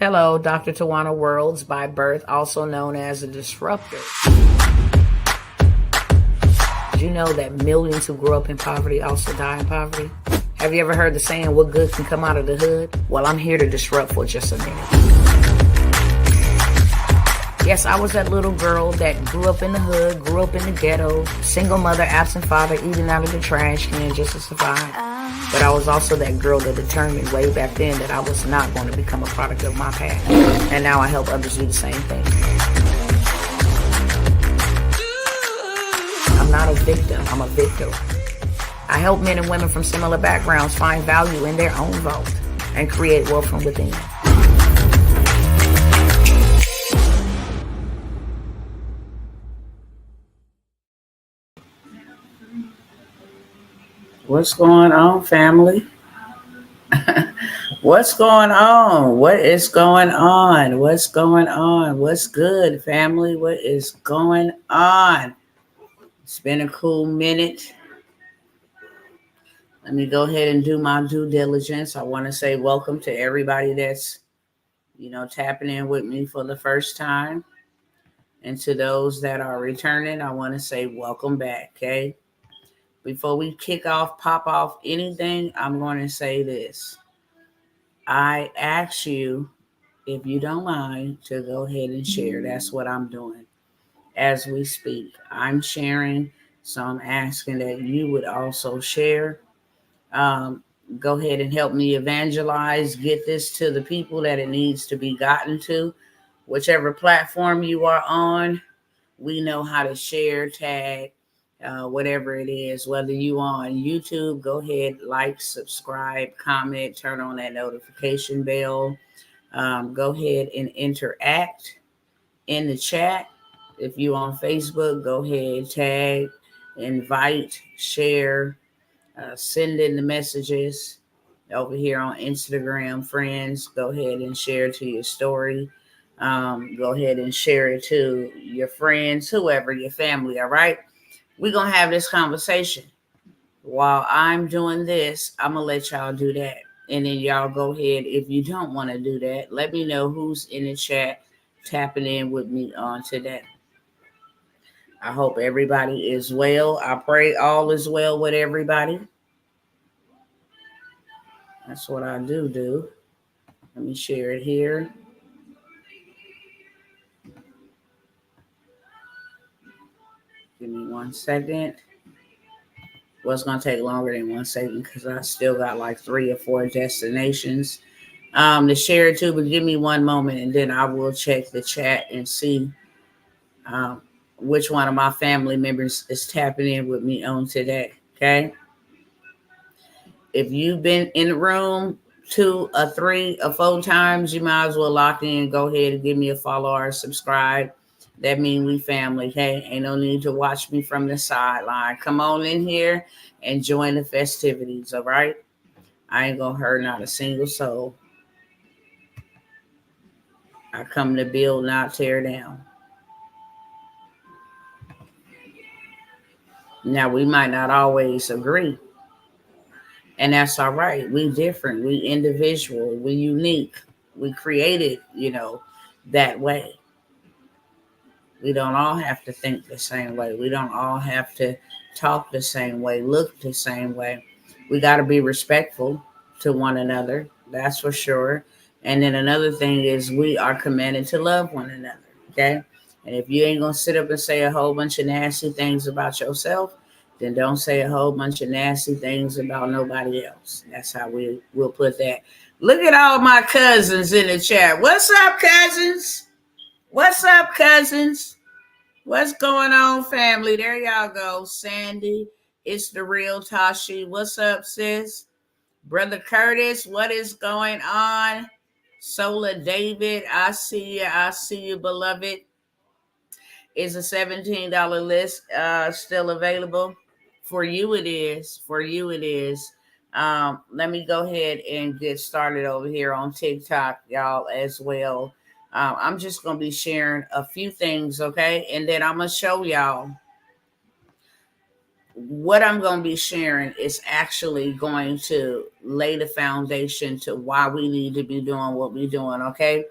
Hello, Dr. Tawana Worlds by birth, also known as a disruptor. Did you know that millions who grew up in poverty also die in poverty? Have you ever heard the saying, what good can come out of the hood? Well, I'm here to disrupt for just a minute. Yes, I was that little girl that grew up in the hood, grew up in the ghetto, single mother, absent father, eating out of the trash can just to survive. But I was also that girl that determined way back then that I was not going to become a product of my past. And now I help others do the same thing. I'm not a victim, I'm a victor. I help men and women from similar backgrounds find value in their own vault and create wealth from within. What's going on, family? What's going on? What is going on? What's going on? What's good, family? What is going on? It's been a cool minute. Let me go ahead and do my due diligence. I want to say welcome to everybody that's, tapping in with me for the first time. And to those that are returning, I want to say welcome back, okay? Before we pop off anything, I'm going to say this. I ask you, if you don't mind, to go ahead and share. That's what I'm doing as we speak. I'm sharing, so I'm asking that you would also share. Go ahead and help me evangelize, get this to the people that it needs to be gotten to. Whichever platform you are on, we know how to share, tag, whatever it is. Whether you are on YouTube, go ahead, like, subscribe, comment, turn on that notification bell. Go ahead and interact in the chat. If you on Facebook, go ahead, tag, invite, share, send in the messages. Over here on Instagram, friends, go ahead and share to your story. Go ahead and share it to your friends, whoever, your family, all right? We're going to have this conversation. While I'm doing this, I'm going to let y'all do that. And then y'all go ahead. If you don't want to do that, let me know who's in the chat tapping in with me on today. I hope everybody is well. I pray all is well with everybody. That's what I do. Let me share it here. Give me 1 second. Well, it's going to take longer than 1 second because I still got like 3 or 4 destinations to share it to. But give me one moment and then I will check the chat and see which one of my family members is tapping in with me on today. Okay. If you've been in the room 2 or 3 or 4 times, you might as well lock in. Go ahead and give me a follow or subscribe. That means we family, okay? Ain't no need to watch me from the sideline. Come on in here and join the festivities, all right? I ain't gonna hurt not a single soul. I come to build, not tear down. Now, we might not always agree. And that's all right. We different. We individual. We unique. We created, that way. We don't all have to think the same way. We don't all have to talk the same way, look the same way. We got to be respectful to one another. That's for sure. And then another thing is we are commanded to love one another. Okay. And if you ain't going to sit up and say a whole bunch of nasty things about yourself, then don't say a whole bunch of nasty things about nobody else. That's how we'll put that. Look at all my cousins in the chat. What's up, cousins? What's up, cousins? What's going on, family? There y'all go. Sandy, it's the real Tashi. What's up, sis? Brother Curtis, what is going on? Sola David, I see you, beloved. Is a $17 list still available? For you it is. Let me go ahead and get started over here on TikTok, y'all, as well. I'm just going to be sharing a few things, okay? And then I'm going to show y'all what I'm going to be sharing is actually going to lay the foundation to why we need to be doing what we're doing, okay?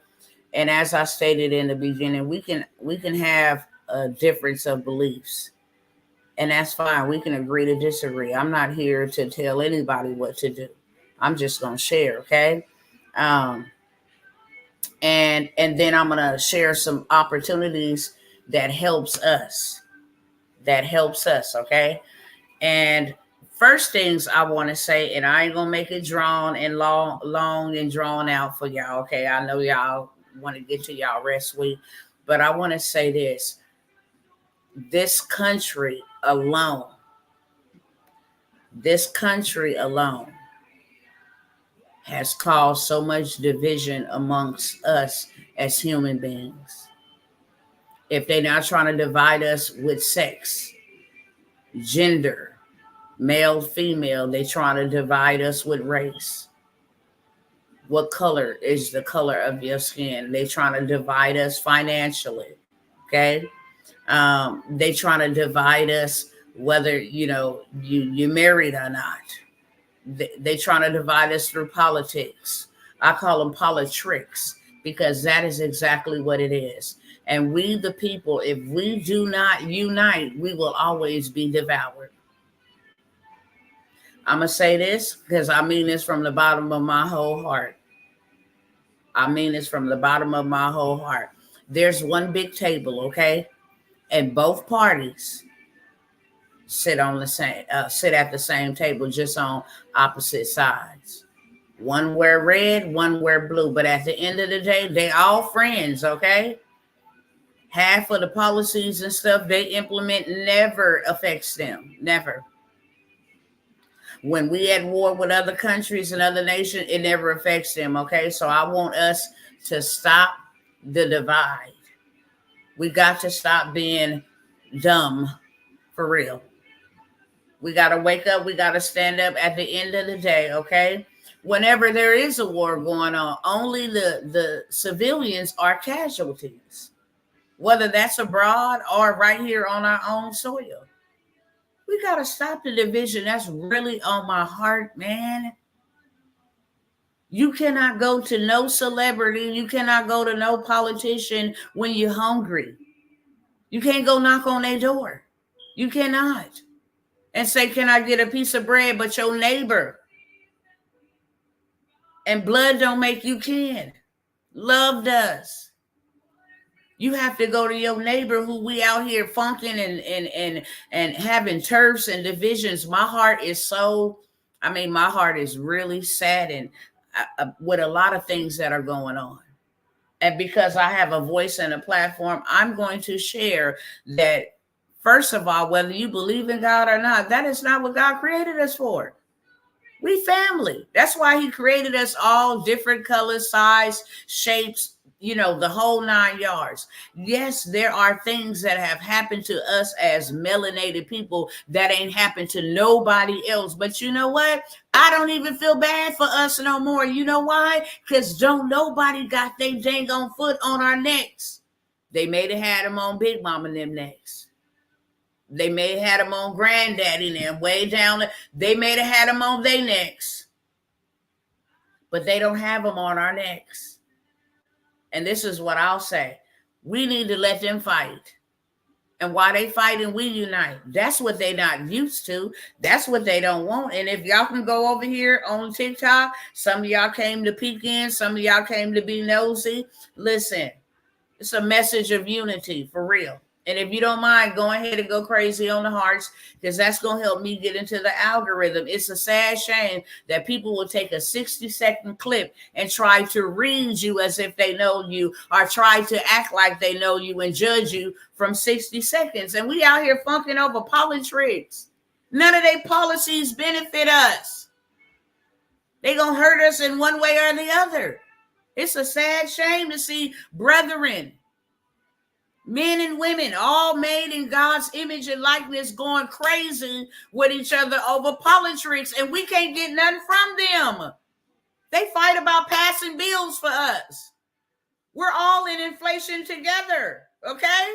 And as I stated in the beginning, we can have a difference of beliefs. And that's fine. We can agree to disagree. I'm not here to tell anybody what to do. I'm just going to share, okay? And then I'm going to share some opportunities that helps us. Okay? And first things I want to say, and I ain't going to make it drawn and long and drawn out for y'all, okay? I know y'all want to get to y'all rest week, but I want to say this. This country alone has caused so much division amongst us as human beings. If they're not trying to divide us with sex, gender, male, female, they're trying to divide us with race. What color is the color of your skin? They're trying to divide us financially, okay? They trying to divide us whether, you married or not. They trying to divide us through politics. I call them politricks because that is exactly what it is. And we, the people, if we do not unite, we will always be devoured. I'm going to say this because I mean this from the bottom of my whole heart. There's one big table, okay? And both parties sit at the same table, just on opposite sides. One wear red, one wear blue. But at the end of the day, they all friends, okay? Half of the policies and stuff they implement never affects them. Never. When we at war with other countries and other nations, it never affects them, okay? So I want us to stop the divide. We got to stop being dumb, for real. We got to wake up. We got to stand up at the end of the day, okay? Whenever there is a war going on, only the civilians are casualties, whether that's abroad or right here on our own soil. We got to stop the division. That's really on my heart, man. You cannot go to no celebrity. You cannot go to no politician when you're hungry. You can't go knock on their door. You cannot. And say, can I get a piece of bread? But your neighbor. And blood don't make you kin. Love does. You have to go to your neighbor who we out here funking and having turfs and divisions. My heart is really saddened with a lot of things that are going on. And because I have a voice and a platform, I'm going to share that, first of all, whether you believe in God or not, that is not what God created us for. We family. That's why he created us all different colors, size, shapes, the whole 9 yards. Yes, there are things that have happened to us as melanated people that ain't happened to nobody else. But you know what? I don't even feel bad for us no more. You know why? Because don't nobody got their dang on foot on our necks. They may have had them on Big Mama and them necks. They may have had them on Granddaddy and them way down. They may have had them on their necks. But they don't have them on our necks. And this is what I'll say. We need to let them fight. And while they fighting, we unite. That's what they not used to. That's what they don't want. And if y'all can go over here on TikTok, some of y'all came to peek in, some of y'all came to be nosy. Listen, it's a message of unity, for real. And if you don't mind, go ahead and go crazy on the hearts, because that's going to help me get into the algorithm. It's a sad shame that people will take a 60-second clip and try to read you as if they know you, or try to act like they know you and judge you from 60 seconds. And we out here funking over politics. None of their policies benefit us. They going to hurt us in one way or the other. It's a sad shame to see brethren, men and women, all made in God's image and likeness, going crazy with each other over politics, and we can't get nothing from them. They fight about passing bills for us. We're all in inflation together, okay?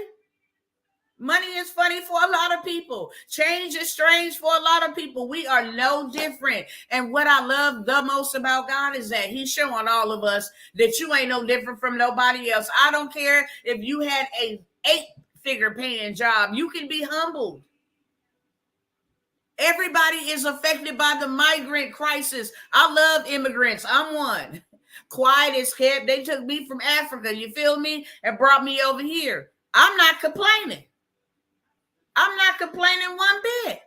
Money is funny for a lot of people. Change is strange for a lot of people. We are no different. And what I love the most about God is that he's showing all of us that you ain't no different from nobody else. I don't care if you had a 8-figure paying job. You can be humbled. Everybody is affected by the migrant crisis. I love immigrants. I'm one. Quiet as kept. They took me from Africa, you feel me, and brought me over here. I'm not complaining. I'm not complaining one bit.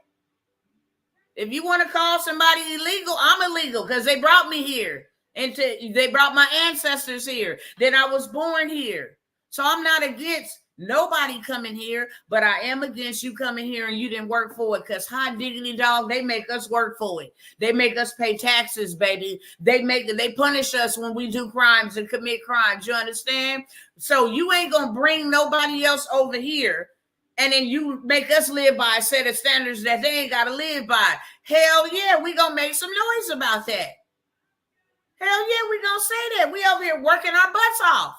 If you want to call somebody illegal, I'm illegal because they brought me here. And they brought my ancestors here. Then I was born here. So I'm not against nobody coming here, but I am against you coming here and you didn't work for it, because hot diggity dog, they make us work for it. They make us pay taxes, baby. They punish us when we do crimes and commit crimes. You understand? So you ain't going to bring nobody else over here and then you make us live by a set of standards that they ain't got to live by. Hell yeah, we going to make some noise about that. Hell yeah, we going to say that. We over here working our butts off.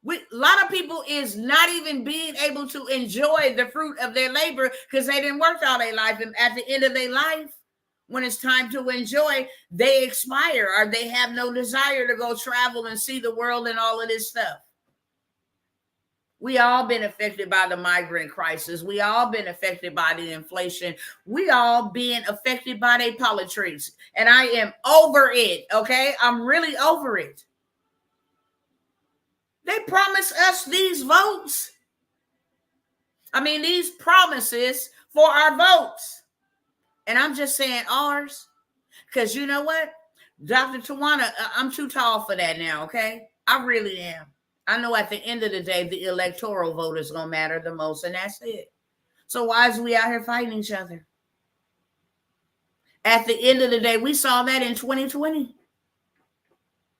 A lot of people is not even being able to enjoy the fruit of their labor because they didn't work all their life. And at the end of their life, when it's time to enjoy, they expire or they have no desire to go travel and see the world and all of this stuff. We all been affected by the migrant crisis. We all been affected by the inflation. We all been affected by their politics. And I am over it, okay? I'm really over it. They promised us these votes. I mean, these promises for our votes. And I'm just saying ours. Because you know what? Dr. Tawana, I'm too tall for that now, okay? I really am. I know at the end of the day, the electoral vote is going to matter the most, and that's it. So why is we out here fighting each other? At the end of the day, we saw that in 2020.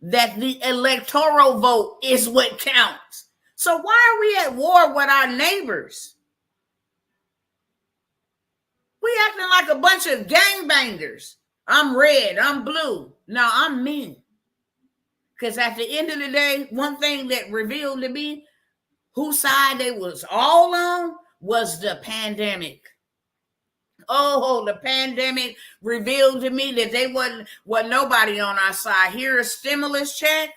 That the electoral vote is what counts. So why are we at war with our neighbors? We acting like a bunch of gangbangers. I'm red, I'm blue. No, I'm me. Because at the end of the day, one thing that revealed to me whose side they was all on was the pandemic. Oh, the pandemic revealed to me that they wasn't nobody on our side. Here, a stimulus check,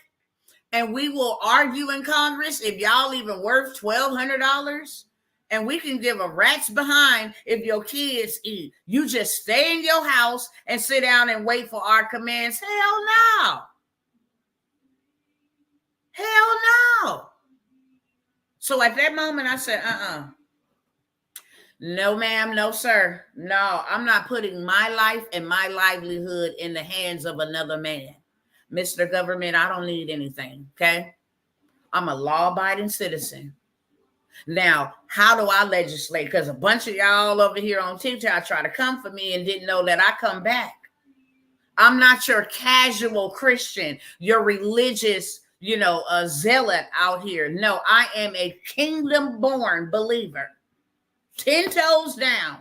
and we will argue in Congress if y'all even worth $1,200, and we can give a rat's behind if your kids eat. You just stay in your house and sit down and wait for our commands. Hell no. Hell no. So at that moment, I said, no, ma'am, no, sir. No, I'm not putting my life and my livelihood in the hands of another man. Mr. Government, I don't need anything, okay? I'm a law-abiding citizen. Now, how do I legislate? Because a bunch of y'all over here on TikTok try to come for me and didn't know that I come back. I'm not your casual Christian, your religious, a zealot out here. No, I am a kingdom-born believer. 10 toes down.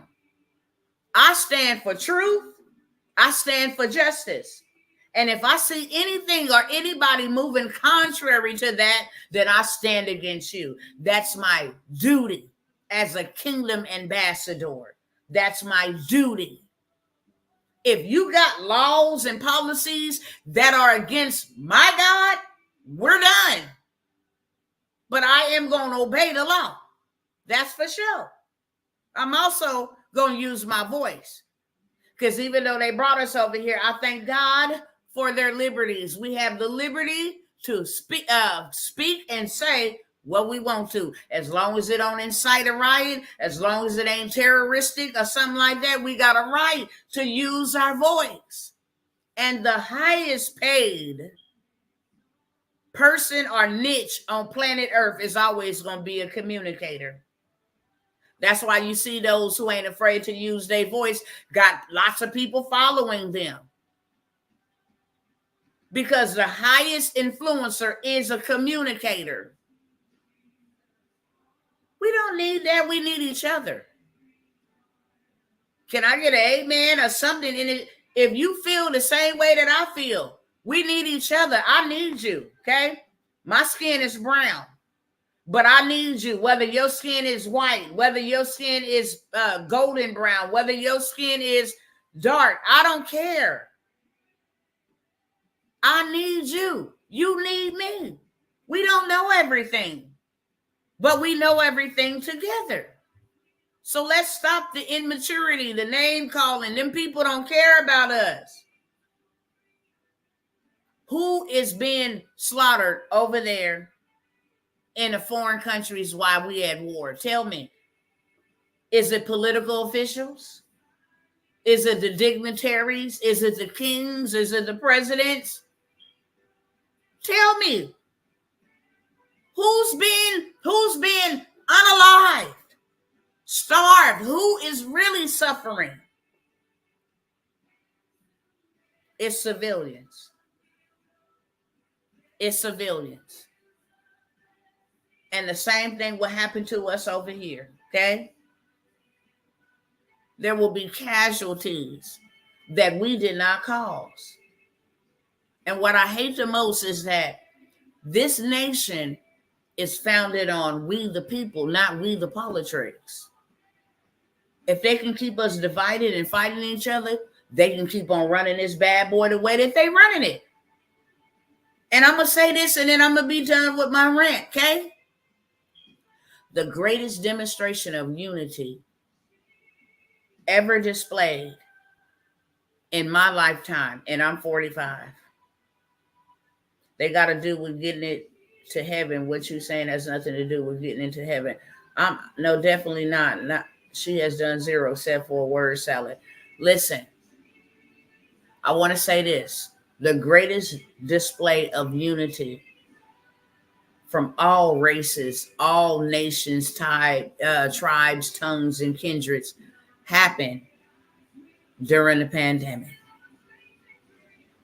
I stand for truth. I stand for justice. And if I see anything or anybody moving contrary to that, then I stand against you. That's my duty as a kingdom ambassador. That's my duty. If you got laws and policies that are against my God, we're done. But I am going to obey the law. That's for sure. I'm also going to use my voice. Because even though they brought us over here, I thank God for their liberties. We have the liberty to speak and say what we want to. As long as it don't incite a riot, as long as it ain't terroristic or something like that, we got a right to use our voice. And the highest paid person or niche on planet Earth is always going to be a communicator. That's why you see those who ain't afraid to use their voice got lots of people following them. Because the highest influencer is a communicator. We don't need that. We need each other. Can I get an amen or something in it? If you feel the same way that I feel, we need each other. I need you, okay? My skin is brown. But I need you, whether your skin is white, whether your skin is golden brown, whether your skin is dark, I don't care. I need you. You need me. We don't know everything, but we know everything together. So let's stop the immaturity, the name calling. Them people don't care about us. Who is being slaughtered over there in the foreign countries while we at war? Tell me. Is it political officials? Is it the dignitaries? Is it the kings? Is it the presidents? Tell me. Who's been unalived, starved? Who is really suffering? It's civilians. It's civilians. And the same thing will happen to us over here, okay? There will be casualties that we did not cause. And what I hate the most is that this nation is founded on we the people, not we the politics. If they can keep us divided and fighting each other, they can keep on running this bad boy the way that they running it. And I'm going to say this and then I'm going to be done with my rant, okay? The greatest demonstration of unity ever displayed in my lifetime, and I'm 45. They got to do with getting it to heaven. What you saying has nothing to do with getting into heaven. No, definitely not. She has done zero except for a word salad. Listen, I want to say this. The greatest display of unity from all races, all nations, tribes, tongues, and kindreds happened during the pandemic.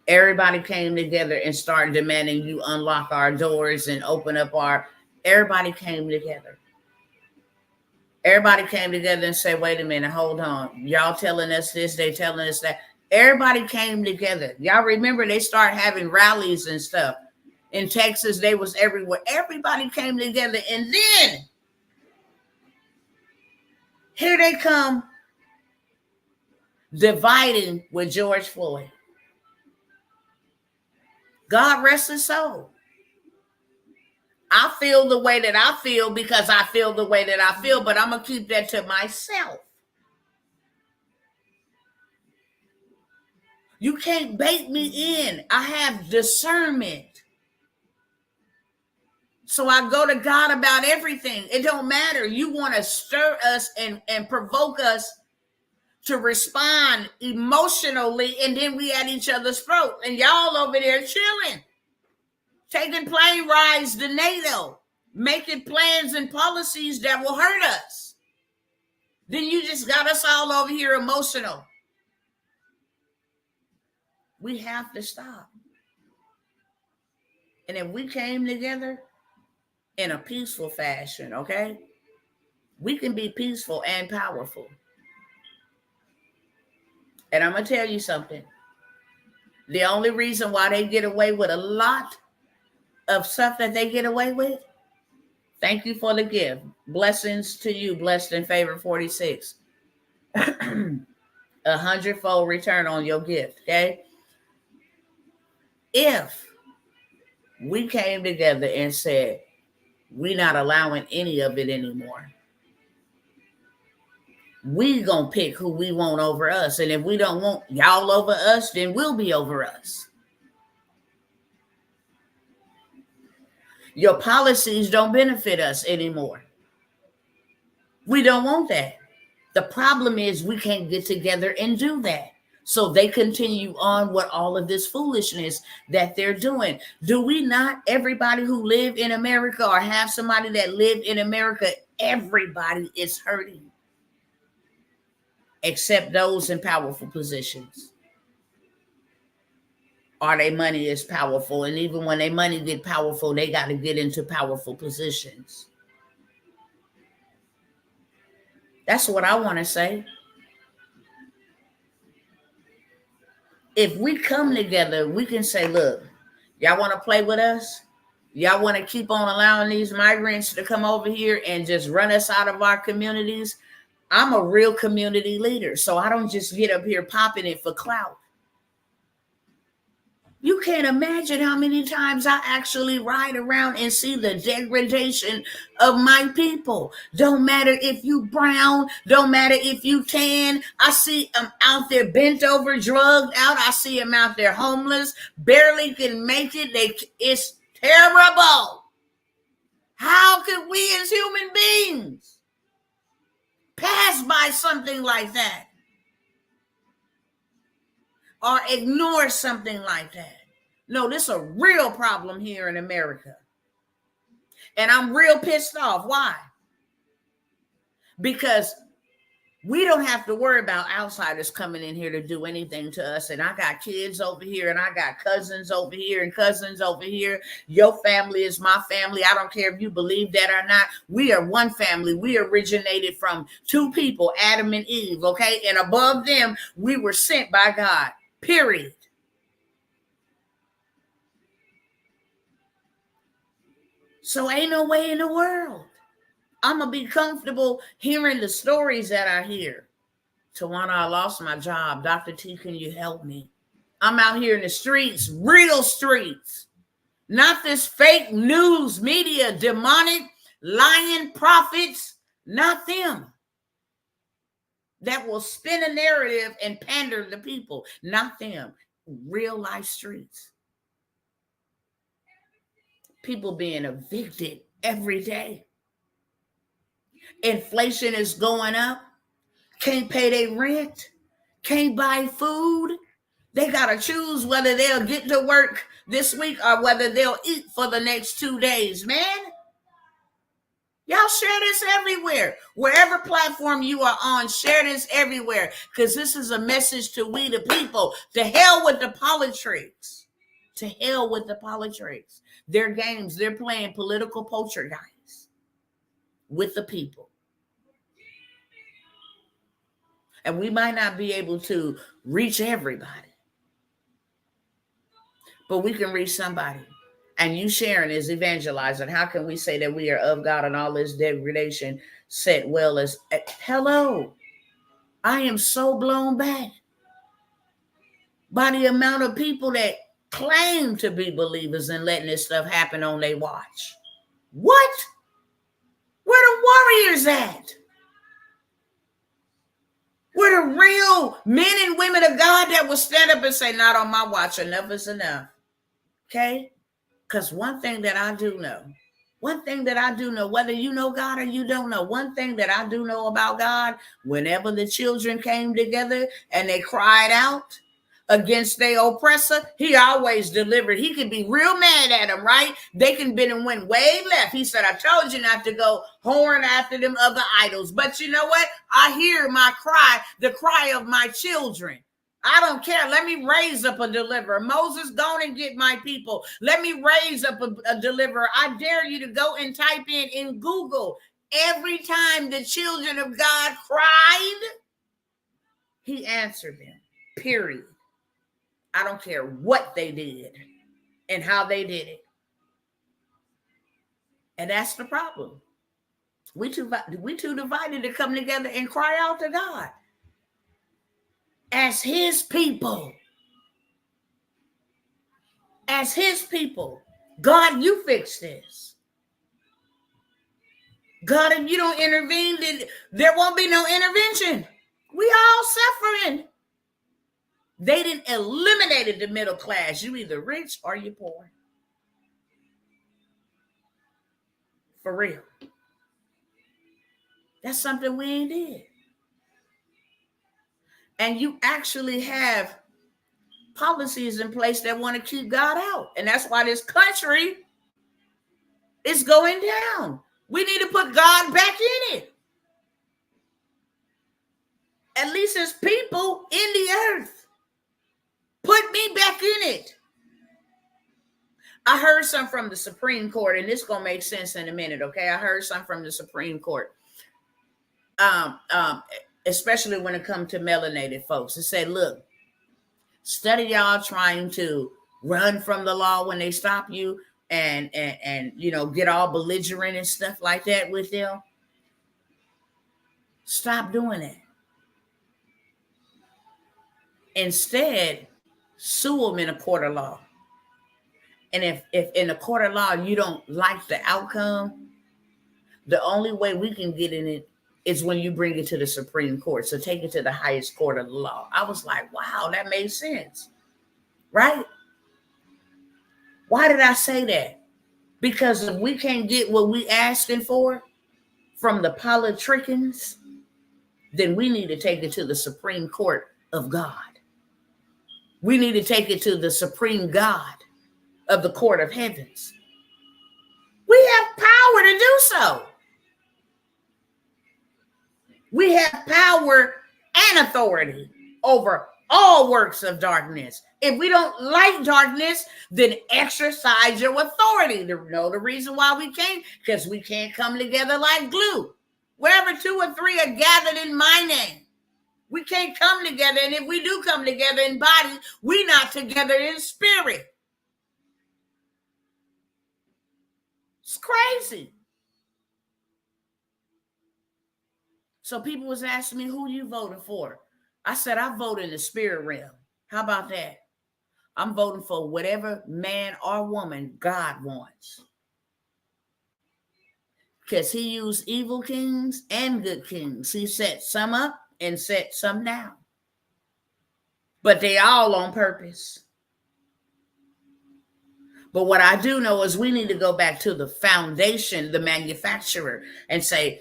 Everybody came together and started demanding you unlock our doors and open up everybody came together. Everybody came together and said, wait a minute, hold on. Y'all telling us this, they telling us that. Everybody came together. Y'all remember they started having rallies and stuff. In Texas, they was everywhere. Everybody came together. And then here they come dividing with George Floyd. God rest his soul. I feel the way that I feel because I feel the way that I feel, but I'm going to keep that to myself. You can't bait me in. I have discernment. So I go to God about everything. It don't matter. You want to stir us and provoke us to respond emotionally, and then we at each other's throat. And y'all over there chilling, taking plane rides to NATO, making plans and policies that will hurt us. Then you just got us all over here emotional. We have to stop. And if we came together in a peaceful fashion, okay, we can be peaceful and powerful. And I'm going to tell you something. The only reason why they get away with a lot of stuff that they get away with, thank you for the gift. Blessings to you, blessed and favored 46. 100-fold return on your gift, okay? If we came together and said, we're not allowing any of it anymore, we gonna pick who we want over us. And if we don't want y'all over us, then we'll be over us. Your policies don't benefit us anymore. We don't want that. The problem is we can't get together and do that. So they continue on with all of this foolishness that they're doing. Do we not, everybody who live in America or have somebody that lived in America, everybody is hurting. Except those in powerful positions. Or their money is powerful. And even when their money get powerful, they got to get into powerful positions. That's what I want to say. If we come together, we can say, look, y'all want to play with us? Y'all want to keep on allowing these migrants to come over here and just run us out of our communities? I'm a real community leader, so I don't just get up here popping it for clout. You can't imagine how many times I actually ride around and see the degradation of my people. Don't matter if you brown, don't matter if you tan. I see them out there bent over, drugged out. I see them out there homeless, barely can make it. It's terrible. How could we as human beings pass by something like that? Or ignore something like that? No, this is a real problem here in America. And I'm real pissed off. Why? Because we don't have to worry about outsiders coming in here to do anything to us. And I got kids over here, and I got cousins over here and cousins over here. Your family is my family. I don't care if you believe that or not. We are one family. We originated from two people, Adam and Eve, okay? And above them, we were sent by God, period. So ain't no way in the world I'm going to be comfortable hearing the stories that I hear. Tawana, I lost my job. Dr. T, can you help me? I'm out here in the streets, real streets. Not this fake news media, demonic, lying prophets. Not them. That will spin a narrative and pander to people. Not them. Real life streets. People being evicted every day. Inflation is going up. Can't pay their rent. Can't buy food. They got to choose whether they'll get to work this week or whether they'll eat for the next 2 days, man. Y'all share this everywhere. Wherever platform you are on, share this everywhere, because this is a message to we the people. To hell with the politics. To hell with the politics. Their games, they're playing political poltergeist with the people. And we might not be able to reach everybody, but we can reach somebody. And you sharing is evangelizing. How can we say that we are of God and all this degradation set well as, hello, I am so blown back by the amount of people that claim to be believers and letting this stuff happen on their watch. What? Where the warriors at? Where the real men and women of God that will stand up and say, not on my watch, enough is enough. Okay? Because one thing that I do know, whether you know God or you don't know, one thing that I do know about God, whenever the children came together and they cried out against their oppressor, he always delivered. He could be real mad at them, right? They can been and went way left. He said, I told you not to go whoring after them other idols. But you know what? I hear my cry, the cry of my children. I don't care. Let me raise up a deliverer. Moses, go and get my people. Let me raise up a deliverer. I dare you to go and type in Google. Every time the children of God cried, he answered them, period. I don't care what they did and how they did it. And that's the problem. We too divided to come together and cry out to God as his people. As his people. God, you fix this. God, if you don't intervene, then there won't be no intervention. We all suffering. They didn't eliminate the middle class. You either rich or you poor. For real. That's something we ain't did. And you actually have policies in place that want to keep God out. And that's why this country is going down. We need to put God back in it. At least as people in the earth. Put me back in it. I heard some from the Supreme Court, and this is going to make sense in a minute, okay? I heard some from the Supreme Court. Especially when it comes to melanated folks. It said, look, instead of y'all trying to run from the law when they stop you, and get all belligerent and stuff like that with them. Stop doing that. Instead, sue them in a court of law. And if in a court of law you don't like the outcome, the only way we can get in it is when you bring it to the Supreme Court. So take it to the highest court of the law. I was like, wow, that made sense. Right? Why did I say that? Because if we can't get what we asking for from the politricians, then we need to take it to the Supreme Court of God. We need to take it to the Supreme God of the Court of Heavens. We have power to do so. We have power and authority over all works of darkness. If we don't like darkness, then exercise your authority. To know the reason why we can't, because we can't come together like glue. Wherever 2 or 3 are gathered in my name, we can't come together. And if we do come together in body, we're not together in spirit. It's crazy. So people was asking me, who you voting for? I said, I vote in the spirit realm. How about that? I'm voting for whatever man or woman God wants. Because he used evil kings and good kings. He set some up and set some down. But they all on purpose. But what I do know is we need to go back to the foundation, the manufacturer, and say,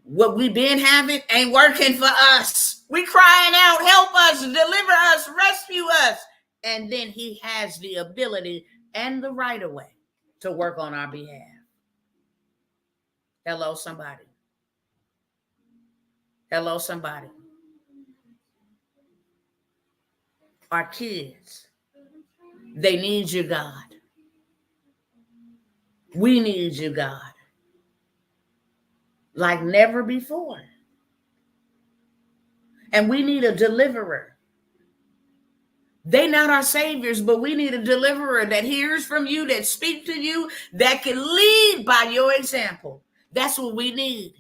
what we've been having ain't working for us. We crying out, help us, deliver us, rescue us. And then he has the ability and the right of way to work on our behalf. Hello, somebody. Hello, somebody. Our kids, they need you, God. We need you, God. Like never before. And we need a deliverer. They not our saviors, but we need a deliverer that hears from you, that speaks to you, that can lead by your example. That's what we need.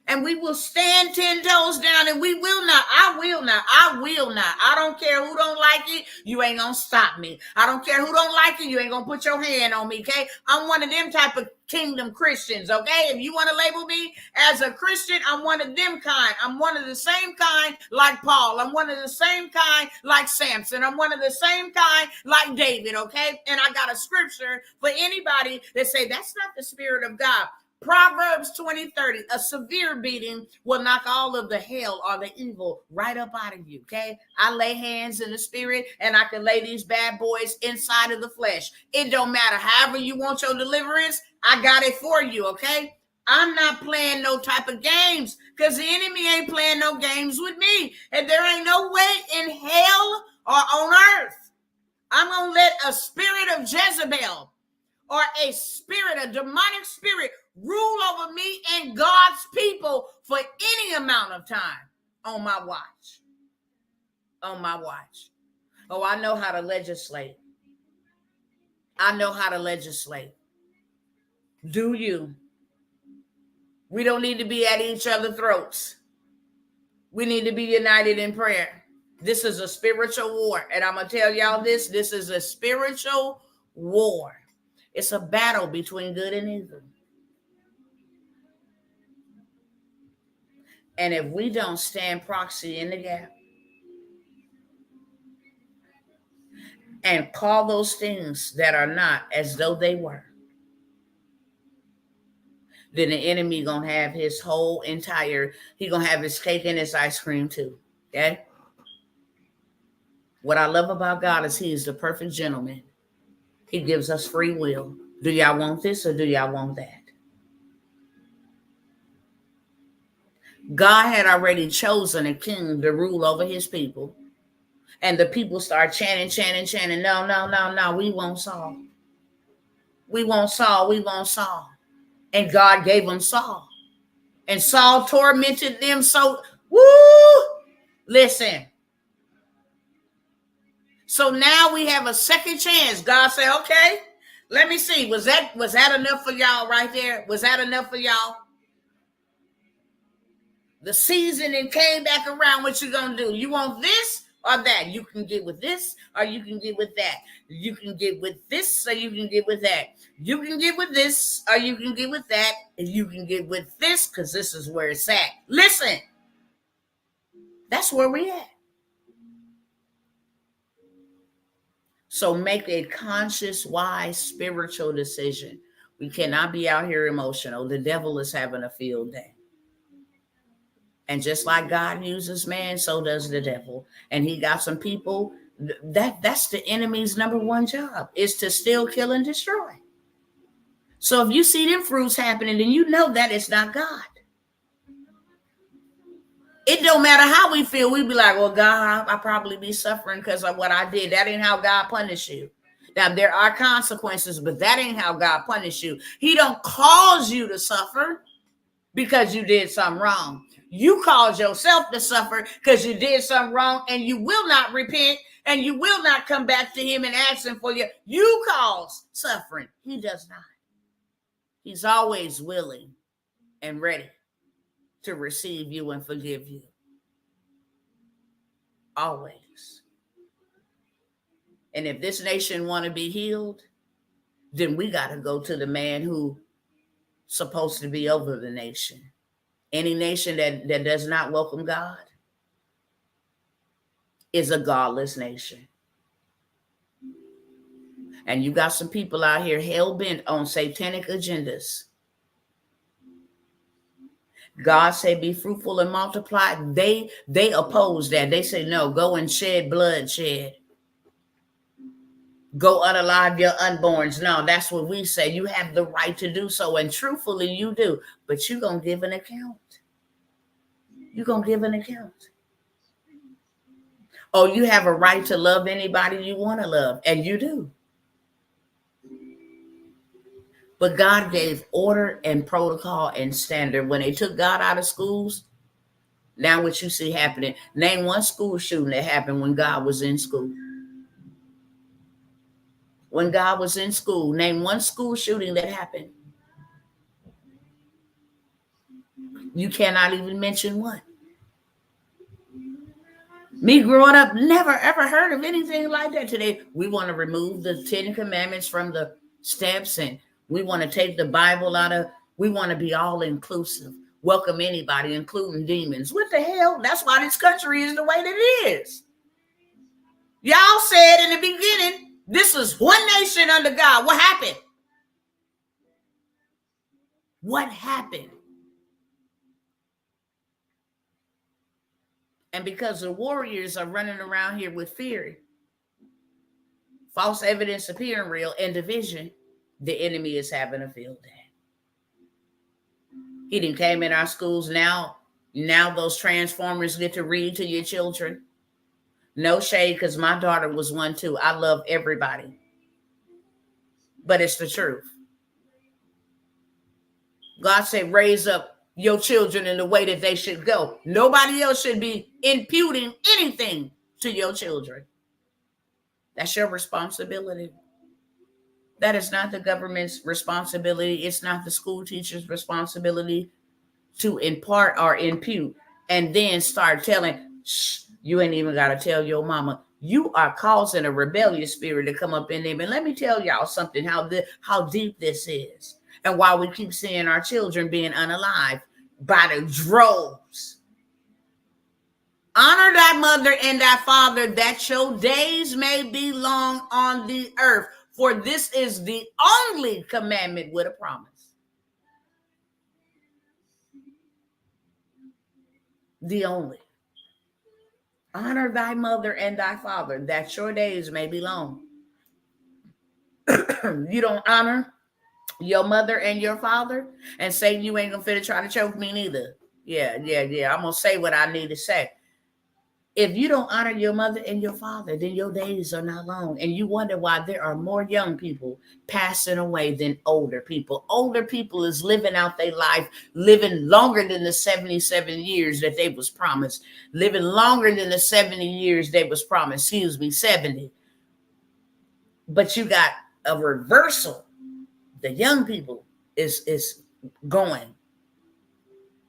And we will stand 10 toes down, and we will not. I will not. I don't care who don't like it. You ain't going to stop me. I don't care who don't like it. You ain't going to put your hand on me, okay? I'm one of them type of kingdom Christians, okay? If you want to label me as a Christian, I'm one of them kind. I'm one of the same kind like Paul. I'm one of the same kind like Samson. I'm one of the same kind like David, okay? And I got a scripture for anybody that say that's not the spirit of God. Proverbs 20:30, a severe beating will knock all of the hell or the evil right up out of you, okay? I lay hands in the spirit, and I can lay these bad boys inside of the flesh. It don't matter. However you want your deliverance, I got it for you, okay? I'm not playing no type of games, because the enemy ain't playing no games with me. And there ain't no way in hell or on earth I'm going to let a spirit of Jezebel or a spirit, a demonic spirit, rule over me and God's people for any amount of time on my watch. On my watch. Oh, I know how to legislate. I know how to legislate. Do you? We don't need to be at each other's throats. We need to be united in prayer. This is a spiritual war. And I'm going to tell y'all this is a spiritual war. It's a battle between good and evil. And if we don't stand proxy in the gap and call those things that are not as though they were, then the enemy gonna have his whole entire, he gonna have his cake and his ice cream too, okay? What I love about God is he is the perfect gentleman. He gives us free will. Do y'all want this or do y'all want that? God had already chosen a king to rule over his people. And the people start chanting. No, we want Saul. We want Saul. We want Saul. And God gave them Saul. And Saul tormented them so, listen. So now we have a second chance. God said, okay, Let me see. Was that enough for y'all right there? Was that enough for y'all? The seasoning came back around. What you gonna do? You want this or that? You can get with this or you can get with that. You can get with this or you can get with that. You can get with this or you can get with that. And you can get with this because this is where it's at. Listen, that's where we at. So make a conscious, wise, spiritual decision. We cannot be out here emotional. The devil is having a field day. And just like God uses man, so does the devil. And he got some people, that's the enemy's number one job, is to steal, kill, and destroy. So if you see them fruits happening, then you know that it's not God. It don't matter how we feel. We be like, well, God, I probably be suffering because of what I did. That ain't how God punish you. Now, there are consequences, but that ain't how God punish you. He don't cause you to suffer because you did something wrong. You cause yourself to suffer because you did something wrong, and you will not repent, and you will not come back to him and ask him for you. You cause suffering. He does not. He's always willing and ready to receive you and forgive you. Always. And if this nation want to be healed, then we got to go to the man who supposed to be over the nation. Any nation that does not welcome God is a godless nation. And you got some people out here hell-bent on satanic agendas. God said, be fruitful and multiply. They oppose that. They say, no, go and shed bloodshed. Go unalive your unborns. No, that's what we say. You have the right to do so. And truthfully, you do. But you're going to give an account. You're going to give an account. Oh, you have a right to love anybody you want to love. And you do. But God gave order and protocol and standard. When they took God out of schools, now what you see happening. Name one school shooting that happened when God was in school. When God was in school, name one school shooting that happened. You cannot even mention one. Me growing up, never ever heard of anything like that. Today, we want to remove the 10 Commandments from the steps, and we want to take the Bible out of, we want to be all inclusive. Welcome anybody, including demons. What the hell? That's why this country is the way that it is. Y'all said in the beginning, this is one nation under God. What happened? What happened? And because the warriors are running around here with fear, false evidence appearing real, and division, the enemy is having a field day. He didn't came in our schools. Now those transformers get to read to your children. No shade, because my daughter was one too. I love everybody. But it's the truth. God said, raise up your children in the way that they should go. Nobody else should be imputing anything to your children. That's your responsibility. That is not the government's responsibility. It's not the school teacher's responsibility to impart or impute and then start telling, shh, you ain't even got to tell your mama. You are causing a rebellious spirit to come up in them. And let me tell y'all something, how deep this is. And why we keep seeing our children being unalive by the droves. Honor thy mother and thy father, that your days may be long on the earth. For this is the only commandment with a promise. The only. Honor thy mother and thy father, that your days may be long. You don't honor your mother and your father, and say you ain't gonna fit to try to choke me neither. Yeah. I'm gonna say what I need to say. If you don't honor your mother and your father, then your days are not long. And you wonder why there are more young people passing away than older people. Older people is living out their life, living longer than the 77 years that they was promised, living longer than the 70 years they was promised, 70. But you got a reversal. The young people is going.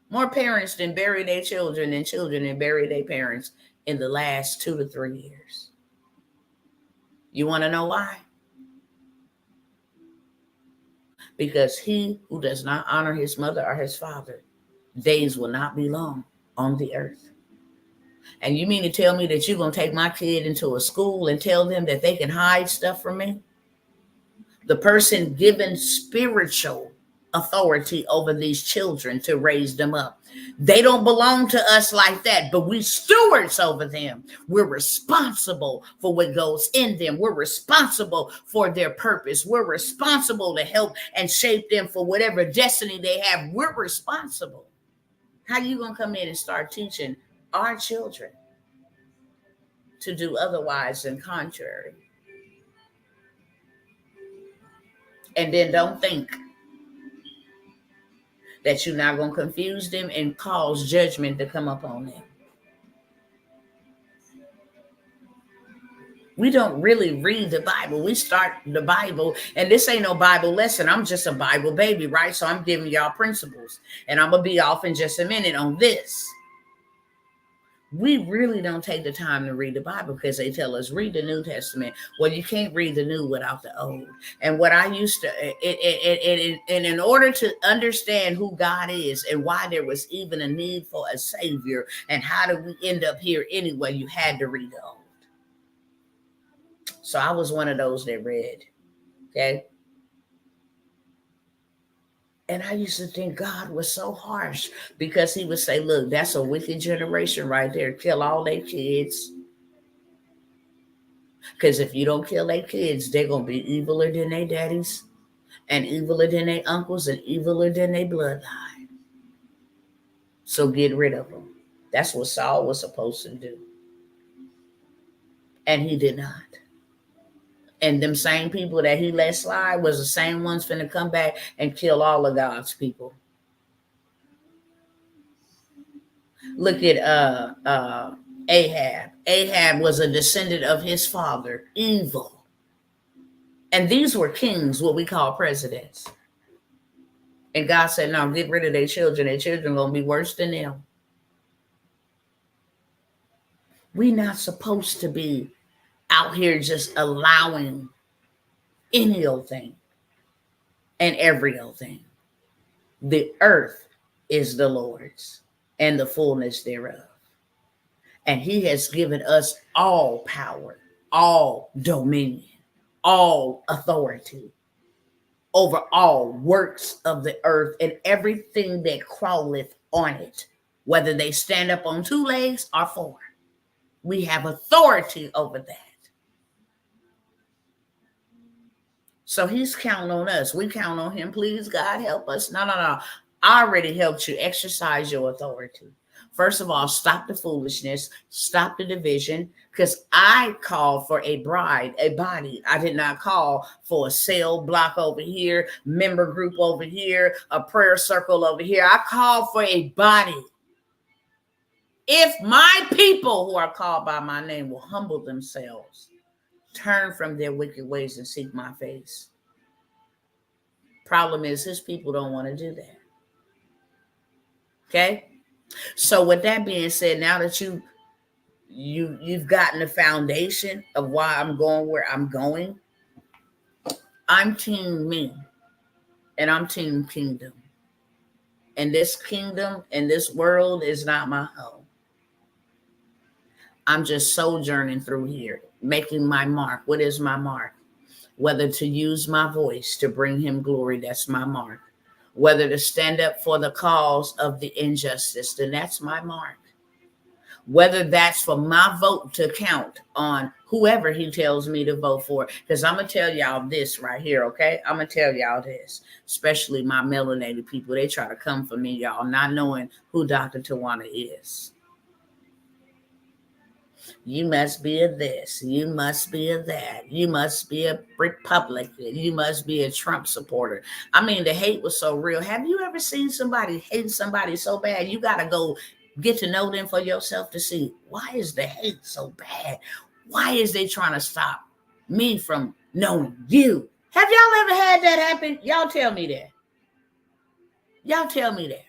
More parents than bury their children than children than bury their parents in the last 2 to 3 years. You want to know why? Because he who does not honor his mother or his father, days will not be long on the earth. And you mean to tell me that you're going to take my kid into a school and tell them that they can hide stuff from me? The person given spiritual authority over these children to raise them up. They don't belong to us like that, but we stewards over them. We're responsible for what goes in them. We're responsible for their purpose. We're responsible to help and shape them for whatever destiny they have. We're responsible. How you going to come in and start teaching our children to do otherwise than contrary? And then don't think that you're not going to confuse them and cause judgment to come upon them. We don't really read the Bible. We start the Bible, and this ain't no Bible lesson. I'm just a Bible baby, right? So I'm giving y'all principles, and I'm going to be off in just a minute on this. We really don't take the time to read the Bible because they tell us read the New Testament. Well, you can't read the New without the Old. And what I used to, and in order to understand who God is and why there was even a need for a Savior and how did we end up here anyway, you had to read the Old. So I was one of those that read, okay? And I used to think God was so harsh because he would say, look, that's a wicked generation right there. Kill all their kids. Because if you don't kill their kids, they're going to be eviler than their daddies and eviler than their uncles and eviler than their bloodline. So get rid of them. That's what Saul was supposed to do. And he did not. And them same people that he let slide was the same ones finna come back and kill all of God's people. Look at Ahab. Ahab was a descendant of his father, evil. And these were kings, what we call presidents. And God said, no, get rid of their children. Their children are going to be worse than them. We're not supposed to be out here just allowing any old thing and every old thing. The earth is the Lord's and the fullness thereof. And he has given us all power, all dominion, all authority over all works of the earth and everything that crawleth on it, whether they stand up on 2 legs or 4. We have authority over that. So he's counting on us. We count on him. Please, God, help us. No. I already helped you exercise your authority. First of all, stop the foolishness. Stop the division. Because I called for a bride, a body. I did not call for a cell block over here, member group over here, a prayer circle over here. I called for a body. If my people who are called by my name will humble themselves, turn from their wicked ways and seek my face. Problem is, his people don't want to do that. Okay? So with that being said, now that you've gotten the foundation of why I'm going where I'm going, I'm team me and I'm team kingdom. And this kingdom and this world is not my home. I'm just sojourning through here, making my mark. What is my mark? Whether to use my voice to bring him glory, that's my mark. Whether to stand up for the cause of the injustice, then that's my mark. Whether that's for my vote to count on whoever he tells me to vote for. Because I'm going to tell y'all this right here, okay? I'm going to tell y'all this, especially my melanated people. They try to come for me, y'all, not knowing who Dr. Tawana is. You must be a this. You must be a that. You must be a Republican. You must be a Trump supporter. I mean, the hate was so real. Have you ever seen somebody hate somebody so bad? You got to go get to know them for yourself to see, why is the hate so bad? Why is they trying to stop me from knowing you? Have y'all ever had that happen? Y'all tell me that. Y'all tell me that.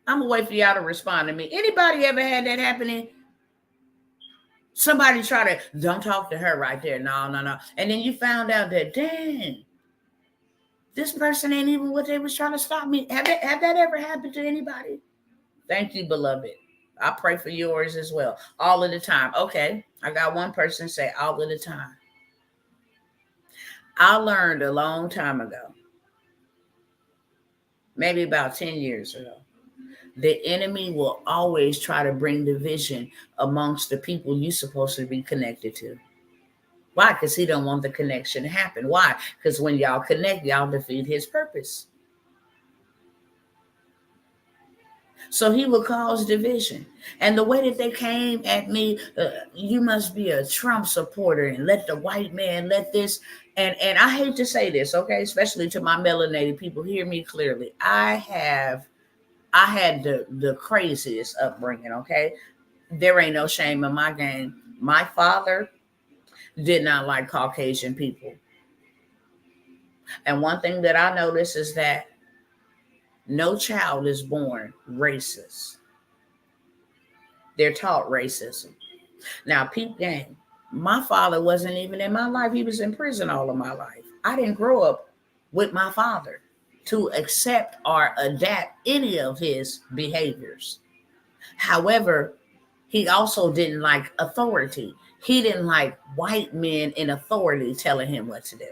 I'm gonna wait for y'all to respond to me. Anybody ever had that happening? Somebody try to, don't talk to her right there. No. And then you found out that, dang, this person ain't even what they was trying to stop me. Have that ever happened to anybody? Thank you, beloved. I pray for yours as well. All of the time. Okay. I got one person say all of the time. I learned a long time ago, maybe about 10 years ago, the enemy will always try to bring division amongst the people you're supposed to be connected to. Why? Because he don't want the connection to happen. Why? Because when y'all connect, y'all defeat his purpose. So he will cause division. And the way that they came at me, you must be a Trump supporter and let the white man let this. And I hate to say this, okay, especially to my melanated people, hear me clearly. I had the craziest upbringing, okay? There ain't no shame in my game. My father did not like Caucasian people. And one thing that I notice is that no child is born racist. They're taught racism. Now, peep game. My father wasn't even in my life. He was in prison all of my life. I didn't grow up with my father to accept or adapt any of his behaviors. However, he also didn't like authority. He didn't like white men in authority telling him what to do.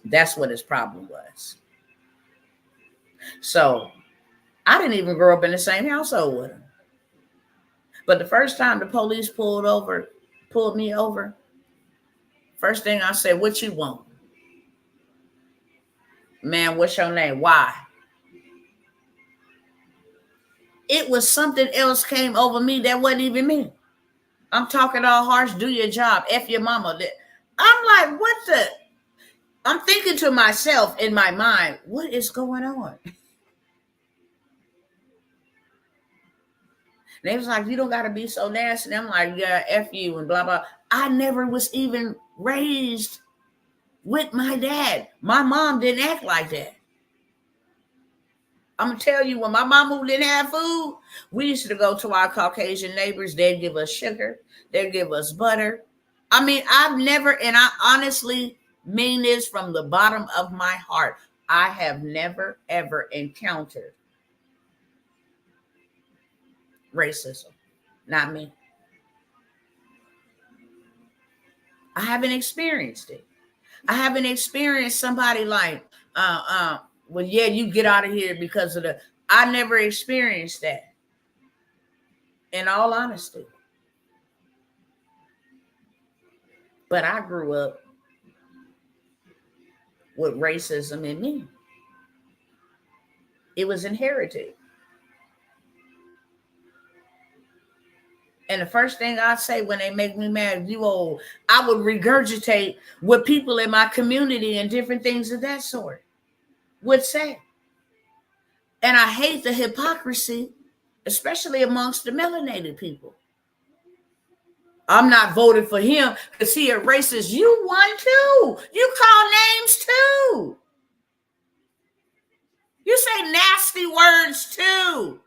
That's what his problem was. So I didn't even grow up in the same household with him. But the first time the police pulled me over, first thing I said, what you want? Man, what's your name? Why? It was something else came over me that wasn't even me. I'm talking all harsh, do your job, F your mama. I'm like, what the? I'm thinking to myself in my mind, what is going on? They was like, you don't got to be so nasty. And I'm like, yeah, F you and blah, blah. I never was even raised with my dad. My mom didn't act like that. I'm going to tell you, when my mama didn't have food, we used to go to our Caucasian neighbors. They'd give us sugar. They'd give us butter. I mean, I've never, and I honestly mean this from the bottom of my heart, I have never, ever encountered racism. Not me. I haven't experienced it. I haven't experienced somebody like, well, yeah, you get out of here because of the, I never experienced that. In all honesty. But I grew up with racism in me. It was inherited. And the first thing I say when they make me mad, you old, I would regurgitate what people in my community and different things of that sort would say. And I hate the hypocrisy, especially amongst the melanated people. I'm not voting for him because he a racist. You won too. You call names too. You say nasty words too.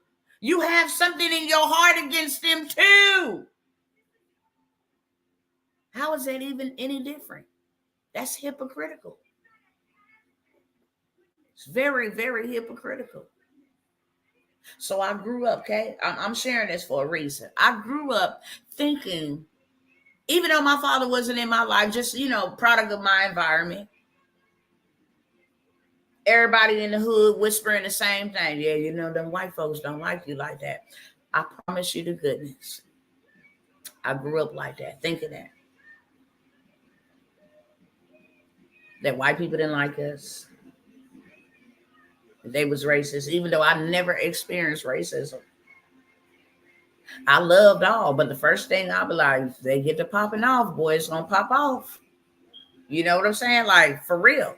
You have something in your heart against them too. How is that even any different? That's hypocritical. It's very, very hypocritical. So I grew up, okay? I'm sharing this for a reason. I grew up thinking, even though my father wasn't in my life, just, product of my environment, everybody in the hood whispering the same thing. Yeah, them white folks don't like you like that. I promise you to goodness. I grew up like that, thinking that white people didn't like us. They was racist, even though I never experienced racism. I loved all, but the first thing I'll be like, they get to popping off, boy, it's gonna pop off. You know what I'm saying? Like, for real.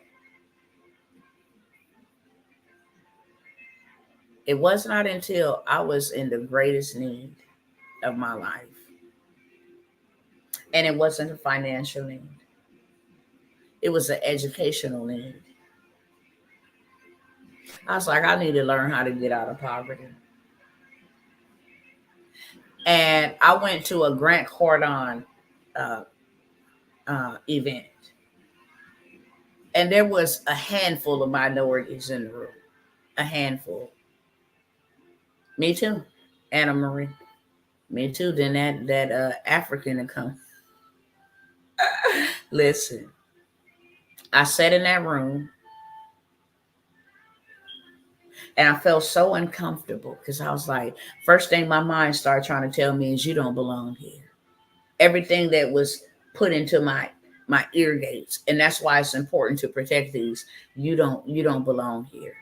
It was not until I was in the greatest need of my life And it wasn't a financial need. It was an educational need. I was like, I need to learn how to get out of poverty. And I went to a Grant Cardone event. And there was a handful of minorities in the room. A handful. Me too. Anna Marie. Me too. Then that African to come. Listen. I sat in that room and I felt so uncomfortable because I was like, first thing my mind started trying to tell me is you don't belong here. Everything that was put into my ear gates, and that's why it's important to protect these. You don't belong here.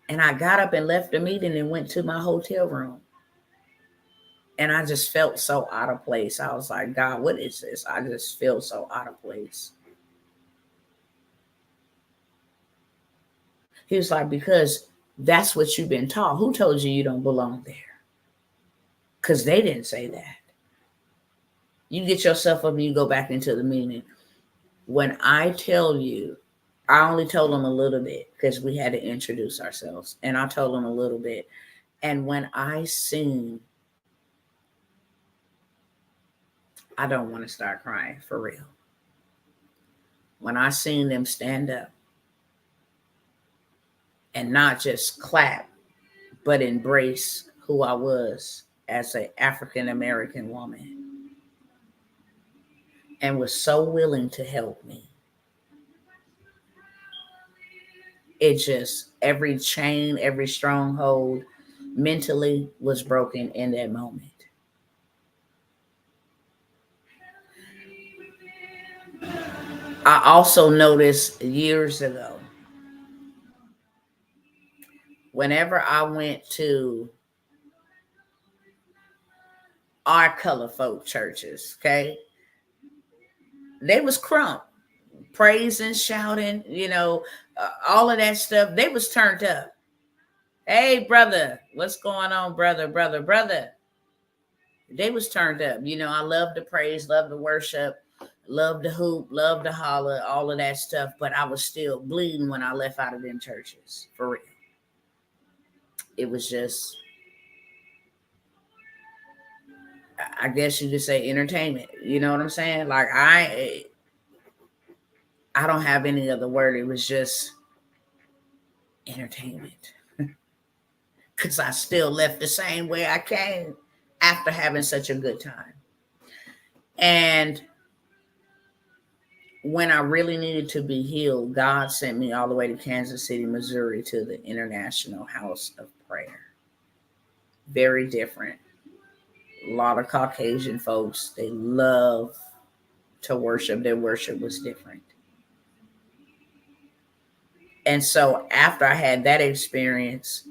And I got up and left the meeting and went to my hotel room. And I just felt so out of place. I was like, God, what is this? I just feel so out of place. He was like, because that's what you've been taught. Who told you don't belong there? Because they didn't say that. You get yourself up and you go back into the meeting. When I tell you, I only told them a little bit because we had to introduce ourselves. And I told them a little bit. And when I seen, I don't want to start crying for real. When I seen them stand up and not just clap, but embrace who I was as an African American woman and was so willing to help me. It just, every chain, every stronghold mentally was broken in that moment. I also noticed years ago, whenever I went to our color folk churches, okay, they was crunk, praising, shouting, all of that stuff. They was turned up. Hey, brother, what's going on, brother? They was turned up. I love to praise, love to worship, love to hoop, love to holler, all of that stuff. But I was still bleeding when I left out of them churches, for real. It was just, I guess you could say, entertainment. You know what I'm saying? Like, I don't have any other word. It was just entertainment. Because I still left the same way I came after having such a good time. And when I really needed to be healed, God sent me all the way to Kansas City, Missouri, to the International House of Prayer. Very different. A lot of Caucasian folks, they love to worship. Their worship was different. And so after I had that experience,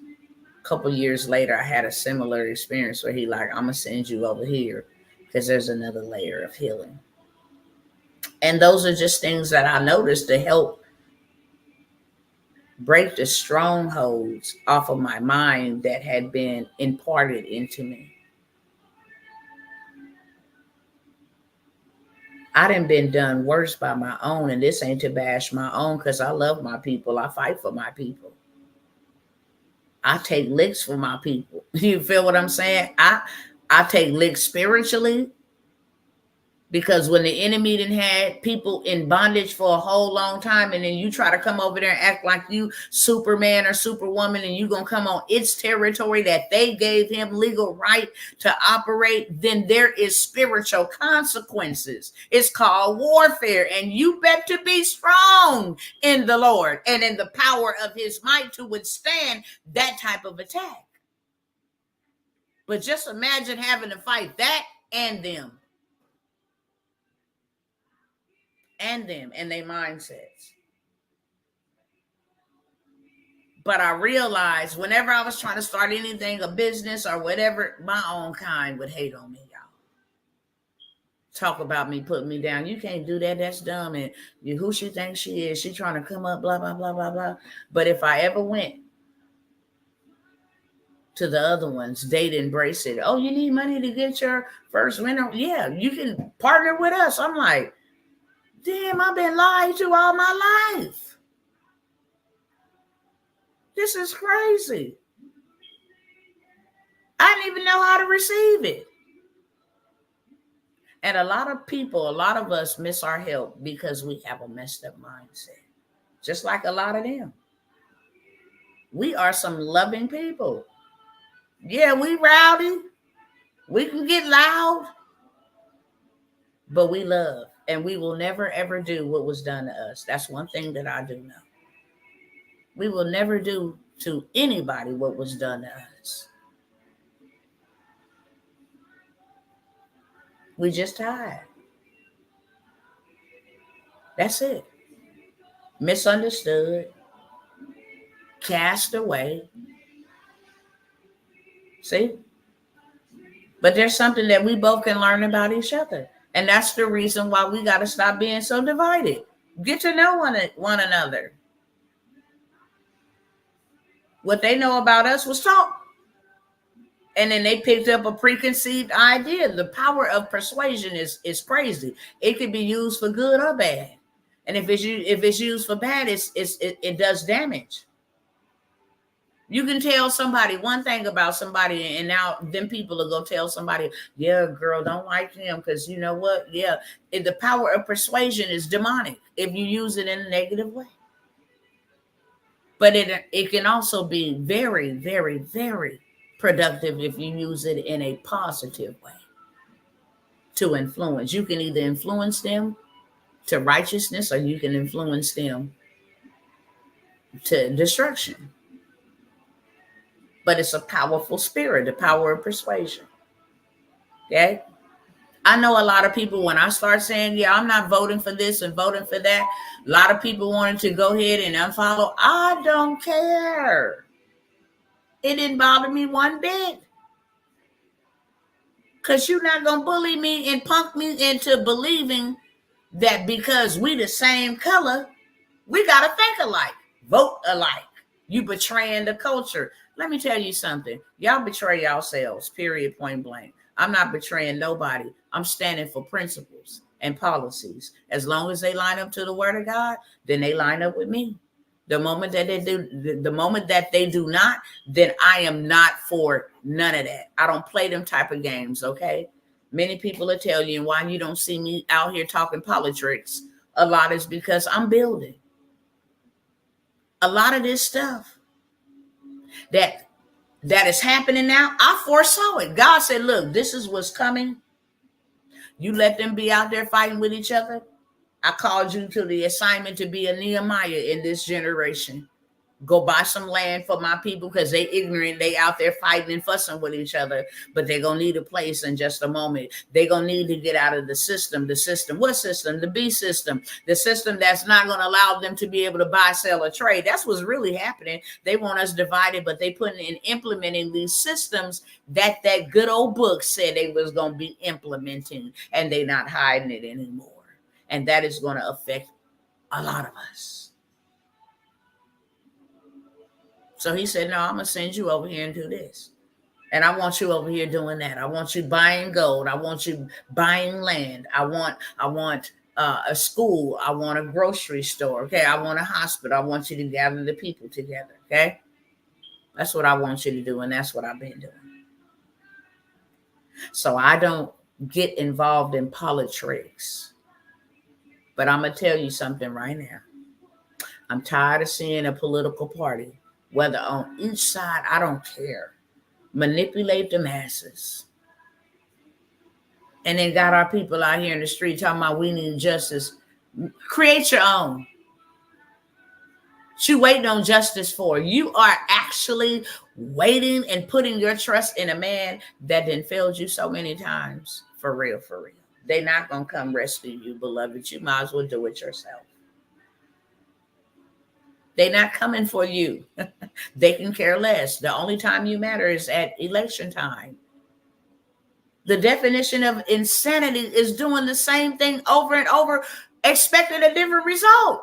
a couple years later, I had a similar experience where he like, I'm going to send you over here because there's another layer of healing. And those are just things that I noticed to help break the strongholds off of my mind that had been imparted into me. I done been done worse by my own, and this ain't to bash my own because I love my people. I fight for my people. I take licks for my people. You feel what I'm saying? I take licks spiritually, because when the enemy done had people in bondage for a whole long time, and then you try to come over there and act like you Superman or Superwoman, and you gonna come on its territory that they gave him legal right to operate, then there is spiritual consequences. It's called warfare, and you better be strong in the Lord and in the power of his might to withstand that type of attack. But just imagine having to fight that and them. And their mindsets. But I realized whenever I was trying to start anything, a business or whatever, my own kind would hate on me, y'all. Talk about me, put me down. You can't do that. That's dumb. And who she thinks she is. She trying to come up, blah, blah, blah, blah, blah. But if I ever went to the other ones. They'd embrace it. Oh, you need money to get your first rental? Yeah, you can partner with us. I'm like, damn, I've been lied to all my life. This is crazy. I didn't even know how to receive it. And a lot of people, a lot of us miss our help because we have a messed up mindset. Just like a lot of them. We are some loving people. Yeah, we rowdy. We can get loud. But we love. And we will never, ever do what was done to us. That's one thing that I do know. We will never do to anybody what was done to us. We just tired. That's it. Misunderstood. Cast away. See? But there's something that we both can learn about each other. And that's the reason why we got to stop being so divided. Get to know one another. What they know about us was talk. And then they picked up a preconceived idea. The power of persuasion is crazy. It can be used for good or bad. And if it's used for bad, it does damage. You can tell somebody one thing about somebody, and now then people will go tell somebody, yeah, girl, don't like him because you know what? Yeah, the power of persuasion is demonic if you use it in a negative way. But it can also be very, very, very productive if you use it in a positive way to influence. You can either influence them to righteousness or you can influence them to destruction. But it's a powerful spirit, the power of persuasion. Okay? I know a lot of people, when I start saying, yeah, I'm not voting for this and voting for that, a lot of people wanted to go ahead and unfollow. I don't care. It didn't bother me one bit. Because you're not going to bully me and punk me into believing that because we the same color, we got to think alike, vote alike. You betraying the culture. Let me tell you something. Y'all betray yourselves, period, point blank. I'm not betraying nobody. I'm standing for principles and policies. As long as they line up to the word of God, then they line up with me. The moment that they do not, then I am not for none of that. I don't play them type of games, okay? Many people will tell you why you don't see me out here talking politics. A lot is because I'm building. A lot of this stuff that is happening now, I foresaw it. God said, look, this is what's coming. You let them be out there fighting with each other. I called you to the assignment to be a Nehemiah in this generation. Go buy some land for my people because they ignorant. They out there fighting and fussing with each other, but they're going to need a place in just a moment. They're going to need to get out of the system. The system, what system? The B system. The system that's not going to allow them to be able to buy, sell, or trade. That's what's really happening. They want us divided, but they putting in implementing these systems that good old book said they was going to be implementing, and they're not hiding it anymore. And that is going to affect a lot of us. So he said, no, I'm going to send you over here and do this. And I want you over here doing that. I want you buying gold. I want you buying land. I want a school. I want a grocery store. Okay. I want a hospital. I want you to gather the people together. Okay. That's what I want you to do. And that's what I've been doing. So I don't get involved in politics. But I'm going to tell you something right now. I'm tired of seeing a political party, whether on each side, I don't care, manipulate the masses. And then got our people out here in the street talking about we need justice. Create your own. What you waiting on justice for? You are actually waiting and putting your trust in a man that done failed you so many times. For real, for real. They're not going to come rescue you, beloved. You might as well do it yourself. They're not coming for you. They can care less. The only time you matter is at election time. The definition of insanity is doing the same thing over and over, expecting a different result.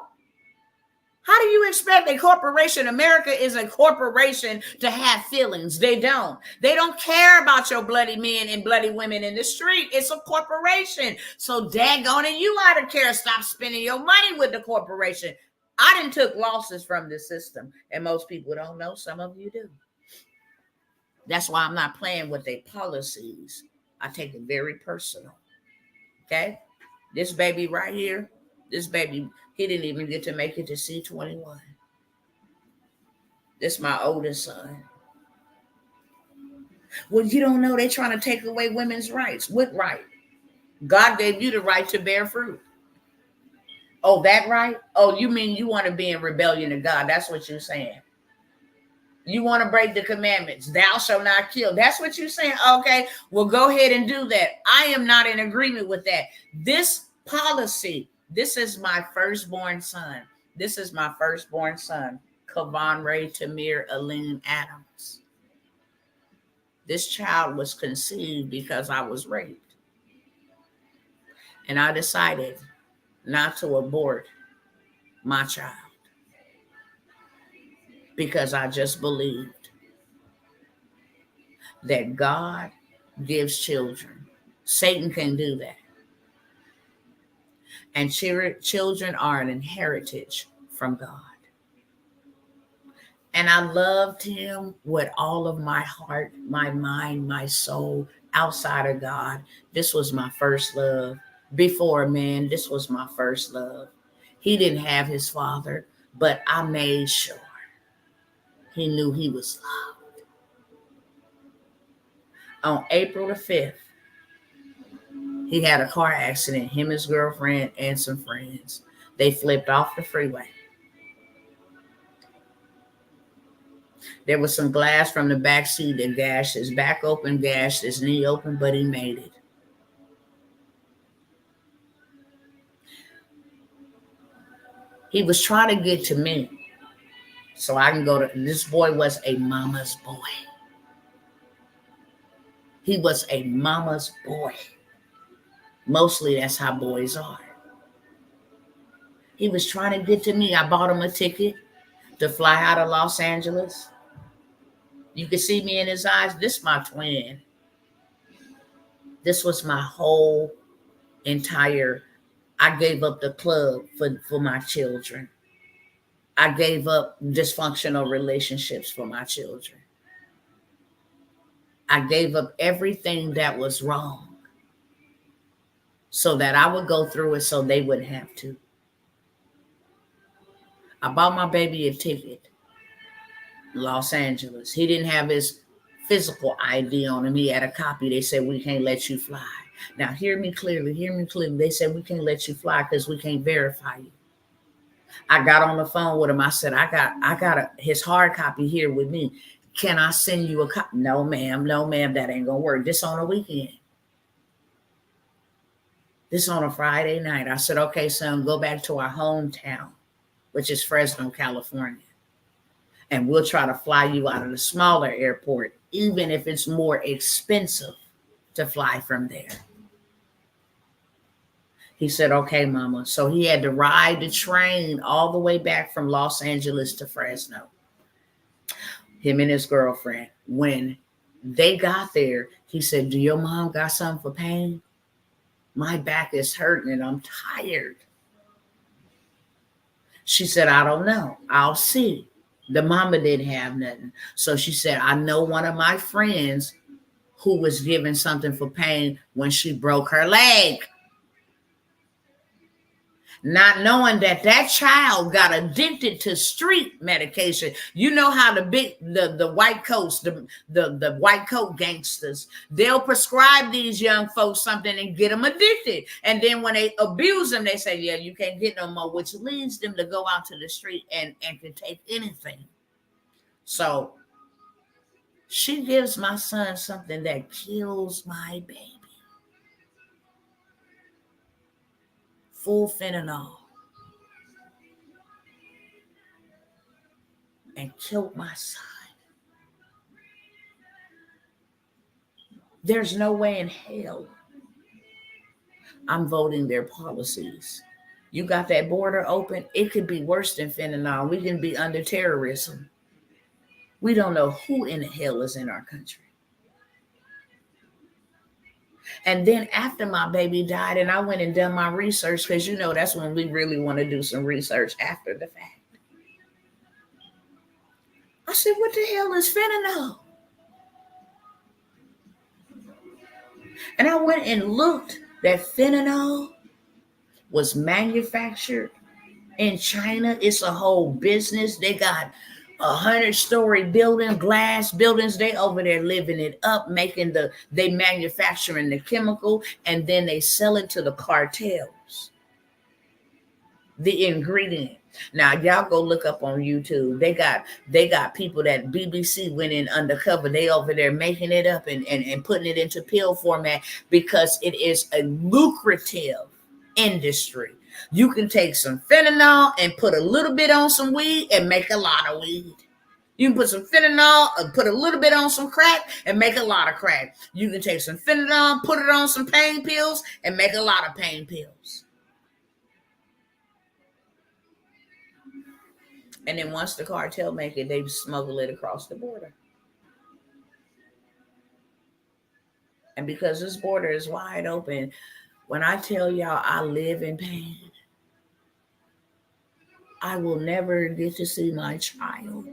How do you expect a corporation? America is a corporation to have feelings. They don't. They don't care about your bloody men and bloody women in the street. It's a corporation. So daggone it, you ought to care. Stop spending your money with the corporation. I done took losses from the system, and most people don't know. Some of you do. That's why I'm not playing with their policies. I take it very personal. Okay? This baby right here, this baby, he didn't even get to make it to C21. This is my oldest son. Well, you don't know they're trying to take away women's rights. What right? God gave you the right to bear fruit. Oh, that right? Oh, you mean you want to be in rebellion to God? That's what you're saying. You want to break the commandments. Thou shalt not kill. That's what you're saying. Okay, well, go ahead and do that. I am not in agreement with that. This policy, this is my firstborn son. This is my firstborn son, Kavan Ray Tamir Aline Adams. This child was conceived because I was raped. And I decided not to abort my child because I just believed that God gives children. Satan can do that. And children are an inheritance from God. And I loved him with all of my heart, my mind, my soul. Outside of God, this was my first love. Before man, this was my first love. He didn't have his father, but I made sure he knew he was loved. On April the 5th, he had a car accident, him, his girlfriend, and some friends. They flipped off the freeway. There was some glass from the back seat that gashed his back open, gashed his knee open, but he made it. He was trying to get to me so I can go to, this boy was a mama's boy. He was a mama's boy. Mostly that's how boys are. He was trying to get to me. I bought him a ticket to fly out of Los Angeles. You could see me in his eyes. This is my twin. This was my whole entire, I gave up the club for my children. I gave up dysfunctional relationships for my children. I gave up everything that was wrong so that I would go through it so they wouldn't have to. I bought my baby a ticket, Los Angeles. He didn't have his physical ID on him. He had a copy. They said, we can't let you fly. Now, hear me clearly. They said, we can't let you fly because we can't verify you. I got on the phone with him. I said, I got his hard copy here with me. Can I send you a copy? No, ma'am. That ain't going to work. This on a weekend. This on a Friday night. I said, okay, son, go back to our hometown, which is Fresno, California. And we'll try to fly you out of the smaller airport, even if it's more expensive to fly from there. He said, okay, mama. So he had to ride the train all the way back from Los Angeles to Fresno. Him and his girlfriend. When they got there, he said, do your mom got something for pain? My back is hurting and I'm tired. She said, I don't know. I'll see. The mama didn't have nothing. So she said, I know one of my friends who was given something for pain when she broke her leg. Not knowing that child got addicted to street medication. You know how the white coats, the white coat gangsters, they'll prescribe these young folks something and get them addicted. And then when they abuse them, they say, yeah, you can't get no more, which leads them to go out to the street and can take anything. So she gives my son something that kills my baby. Full fentanyl. And killed my son. There's no way in hell I'm voting their policies. You got that border open, it could be worse than fentanyl. We can be under terrorism. We don't know who in the hell is in our country. And then after my baby died, and I went and done my research, because that's when we really want to do some research after the fact. I said, what the hell is fentanyl? And I went and looked that fentanyl was manufactured in China. It's a whole business. They got 100-story building, glass buildings. They over there living it up, they manufacturing the chemical, and then they sell it to the cartels, the ingredient. Now y'all go look up on YouTube. They got people that BBC went in undercover. They over there making it up and putting it into pill format, because it is a lucrative industry. You can take some fentanyl and put a little bit on some weed and make a lot of weed. You can put some fentanyl and put a little bit on some crack and make a lot of crack. You can take some fentanyl, put it on some pain pills and make a lot of pain pills. And then once the cartel make it, they smuggle it across the border. And because this border is wide open, when I tell y'all I live in pain, I will never get to see my child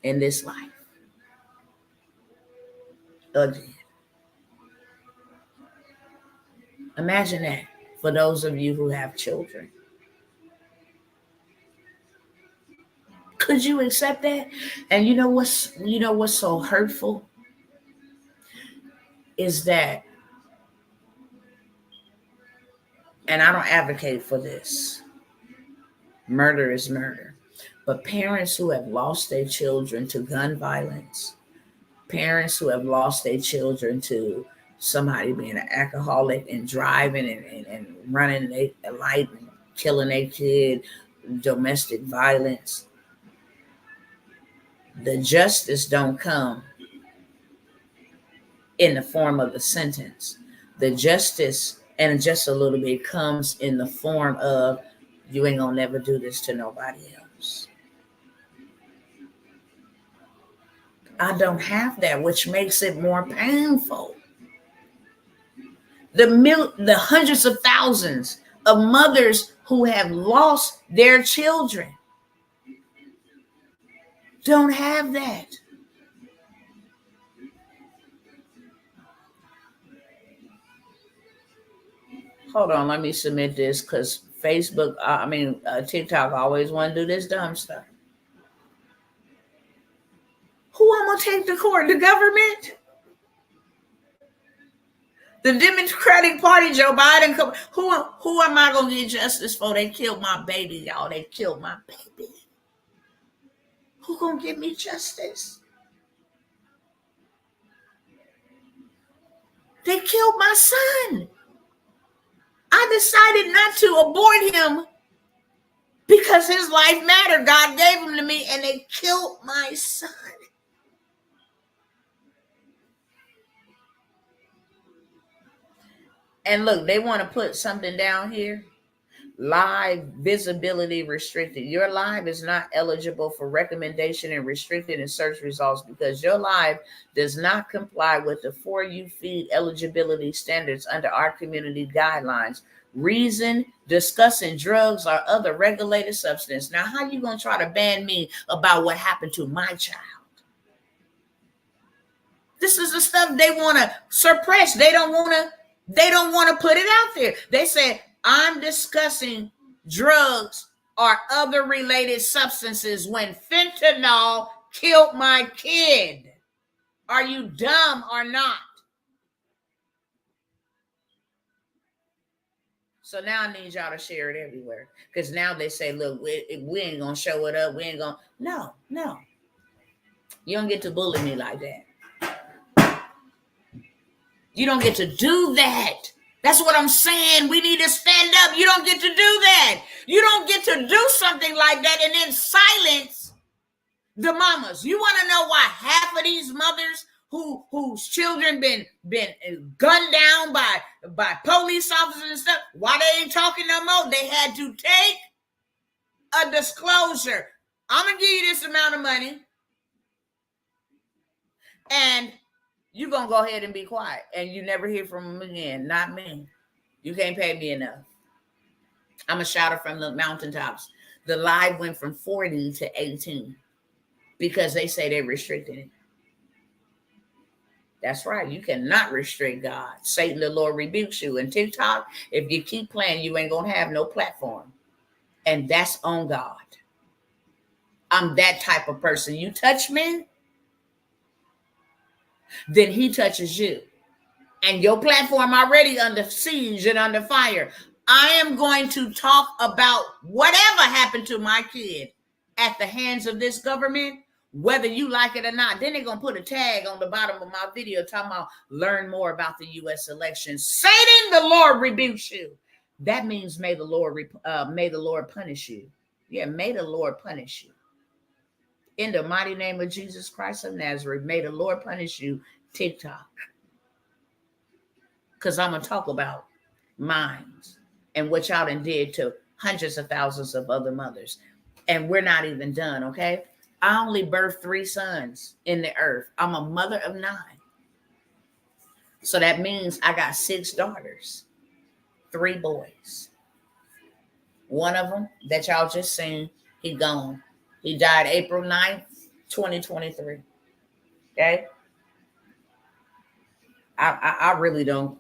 in this life again. Imagine that for those of you who have children. Could you accept that? And you know what's so hurtful is that, and I don't advocate for this, murder is murder, but parents who have lost their children to gun violence, parents who have lost their children to somebody being an alcoholic and driving and running a light and killing a kid, domestic violence, the justice don't come in the form of the sentence. The justice, and just a little bit, comes in the form of, you ain't gonna never do this to nobody else. I don't have that, which makes it more painful. The hundreds of thousands of mothers who have lost their children don't have that. Hold on, let me submit this, because Facebook, TikTok always want to do this dumb stuff. Who I'm going to take to court? The government? The Democratic Party, Joe Biden? Who am I going to get justice for? They killed my baby, y'all. They killed my baby. Who going to give me justice? They killed my son. I decided not to abort him because his life mattered. God gave him to me, and they killed my son. And look, they want to put something down here. Live visibility restricted. Your live is not eligible for recommendation and restricted in search results because your live does not comply with the For You feed eligibility standards under our community guidelines. Reason: discussing drugs or other regulated substance. Now, how you going to try to ban me about what happened to my child? This is the stuff they want to suppress. They don't want to put it out there. They say, I'm discussing drugs or other related substances when fentanyl killed my kid. Are you dumb or not? So now I need y'all to share it everywhere. Because now they say, look, we ain't going to show it up. We ain't going to. No. You don't get to bully me like that. You don't get to do that. That's what I'm saying. We need to stand up. You don't get to do that. You don't get to do something like that and then silence the mamas. You want to know why half of these mothers whose children been gunned down by police officers and stuff. Why they ain't talking no more? They had to take a disclosure. I'm gonna give you this amount of money, and you're gonna go ahead and be quiet, and you never hear from them again. Not me. You can't pay me enough. I'm a shouter from the mountaintops. The live went from 40 to 18 because they say they restricted it. That's right. You cannot restrict God. Satan, the Lord rebukes you. And TikTok, if you keep playing, you ain't going to have no platform. And that's on God. I'm that type of person. You touch me, then he touches you. And your platform already under siege and under fire. I am going to talk about whatever happened to my kid at the hands of this government, whether you like it or not. Then they're going to put a tag on the bottom of my video talking about learn more about the U.S. election. Satan, the Lord rebukes you. That means may the Lord punish you. Yeah, may the Lord punish you. In the mighty name of Jesus Christ of Nazareth, may the Lord punish you, TikTok. Because I'm going to talk about minds and what y'all done did to hundreds of thousands of other mothers. And we're not even done, okay? I only birthed 3 sons in the earth. I'm a mother of 9. So that means I got 6 daughters, 3 boys. One of them that y'all just seen, he gone. He died April 9th, 2023. Okay? I really don't.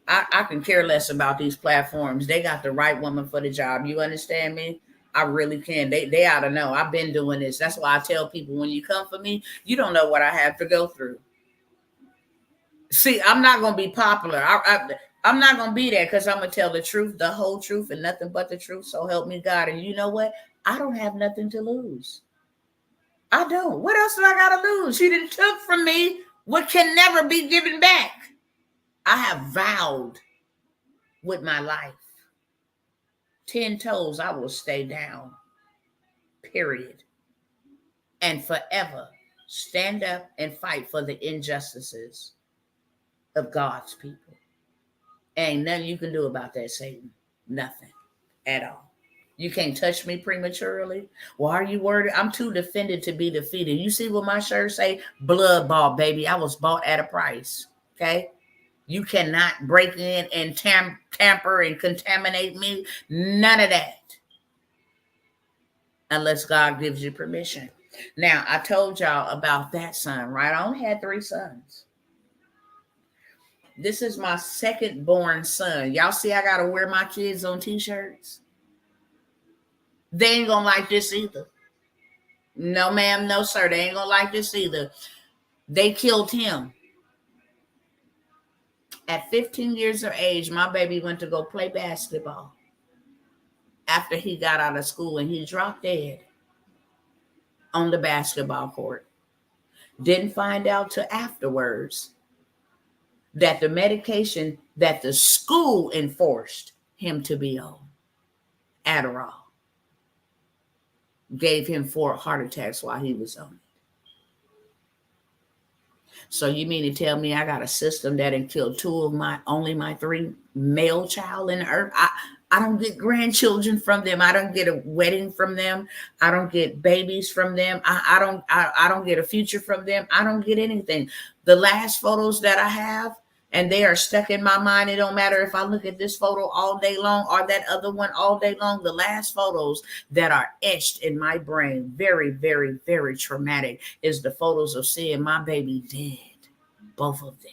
I can care less about these platforms. They got the right woman for the job. You understand me? I really can. They ought to know. I've been doing this. That's why I tell people, when you come for me, you don't know what I have to go through. See, I'm not going to be popular. I'm not going to be there because I'm going to tell the truth, the whole truth, and nothing but the truth. So help me God. And you know what? I don't have nothing to lose. I don't. What else do I got to lose? He done took from me what can never be given back. I have vowed with my life, 10 toes, I will stay down, period. And forever stand up and fight for the injustices of God's people. Ain't nothing you can do about that, Satan. Nothing at all. You can't touch me prematurely. Why are you worried? I'm too defended to be defeated. You see what my shirt say? Blood bought, baby. I was bought at a price. Okay? You cannot break in and tamper and contaminate me. None of that. Unless God gives you permission. Now, I told y'all about that son, right? I only had 3 sons. This is my second born son. Y'all see I got to wear my kids on t-shirts? They ain't going to like this either. No, ma'am, no, sir. They ain't going to like this either. They killed him. At 15 years of age, my baby went to go play basketball after he got out of school, and he dropped dead on the basketball court. Didn't find out till afterwards that the medication that the school enforced him to be on, Adderall, gave him 4 heart attacks while he was on it. So you mean to tell me I got a system that had killed 2 of only my 3 male child in the earth? I don't get grandchildren from them. I don't get a wedding from them. I don't get babies from them. I don't get a future from them. I don't get anything. The last photos that I have, and they are stuck in my mind. It don't matter if I look at this photo all day long or that other one all day long. The last photos that are etched in my brain, very, very, very traumatic, is the photos of seeing my baby dead. Both of them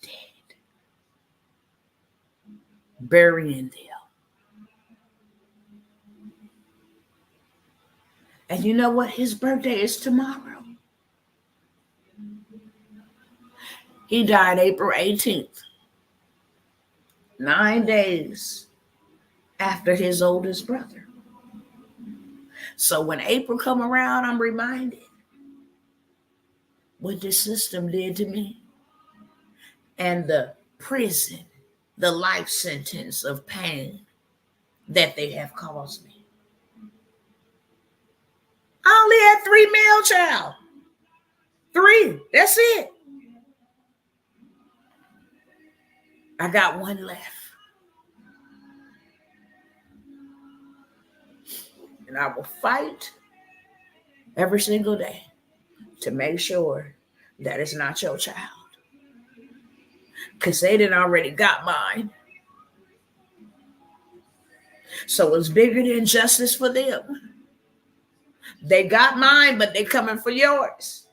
dead. Burying them. And you know what? His birthday is tomorrow. He died April 18th, 9 days after his oldest brother. So when April come around, I'm reminded what the system did to me and the prison, the life sentence of pain that they have caused me. I only had 3 male child. 3, that's it. I got one left. And I will fight every single day to make sure that it's not your child. Because they done already got mine. So it's bigger than justice for them. They got mine, but they coming for yours.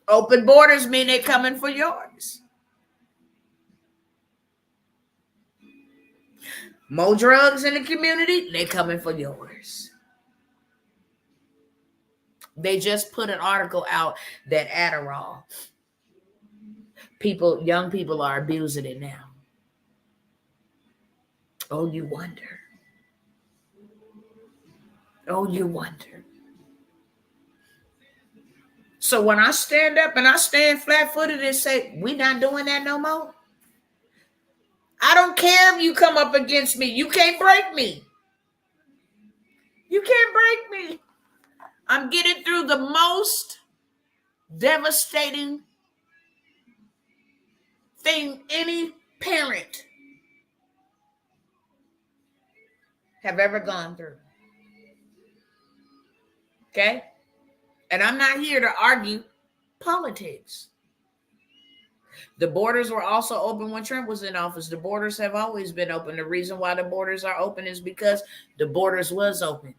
Open borders mean they coming for yours. More drugs in the community, they coming for yours. They just put an article out that Adderall, young people are abusing it now. Oh, you wonder. Oh, you wonder. So when I stand up and I stand flat-footed and say, we're not doing that no more. I don't care if you come up against me. You can't break me. You can't break me. I'm getting through the most devastating thing any parent have ever gone through. Okay? And I'm not here to argue politics. The borders were also open when Trump was in office. The borders have always been open. The reason why the borders are open is because the borders was open.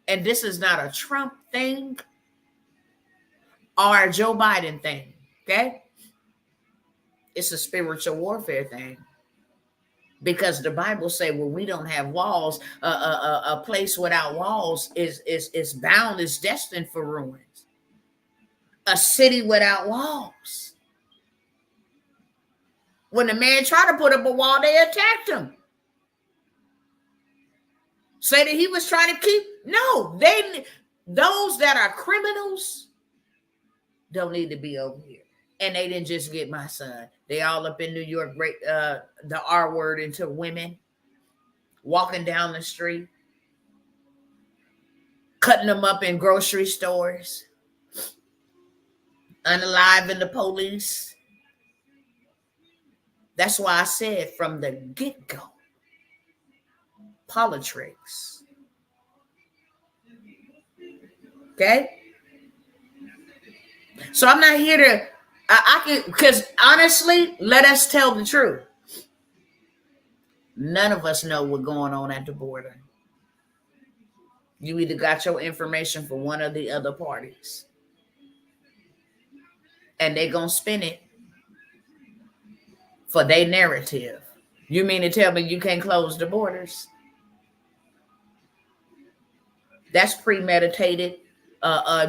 And this is not a Trump thing or a Joe Biden thing, okay? It's a spiritual warfare thing. Because the Bible says when we don't have walls, a place without walls is bound, is destined for ruins. A city without walls. When the man tried to put up a wall, they attacked him. Say that he was trying to keep. No, those that are criminals don't need to be over here. And they didn't just get my son. They all up in New York, the R word into women, walking down the street, cutting them up in grocery stores, unaliving the police. That's why I said from the get-go, politics. Okay? So I'm not here to, I can, because honestly, let us tell the truth. None of us know what's going on at the border. You either got your information from one of the other parties. And they're going to spin it for their narrative. You mean to tell me you can't close the borders? That's premeditated.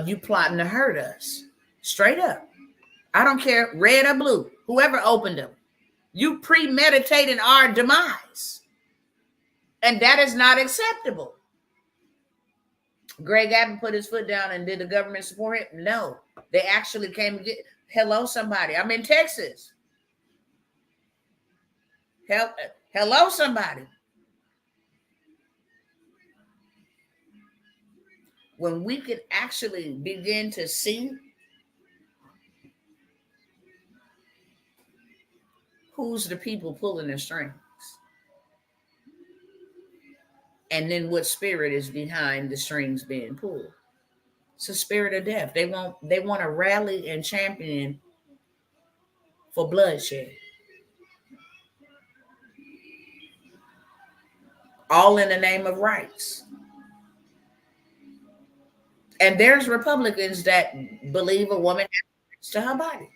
You plotting to hurt us. Straight up. I don't care, red or blue, whoever opened them. You premeditated our demise. And that is not acceptable. Greg Abbott put his foot down and did the government support him? No. They actually came to get, hello, somebody. I'm in Texas. Hello, somebody. When we could actually begin to see who's the people pulling the strings, and then what spirit is behind the strings being pulled. It's a spirit of death. They want to rally and champion for bloodshed. All in the name of rights. And there's Republicans that believe a woman has rights to her body.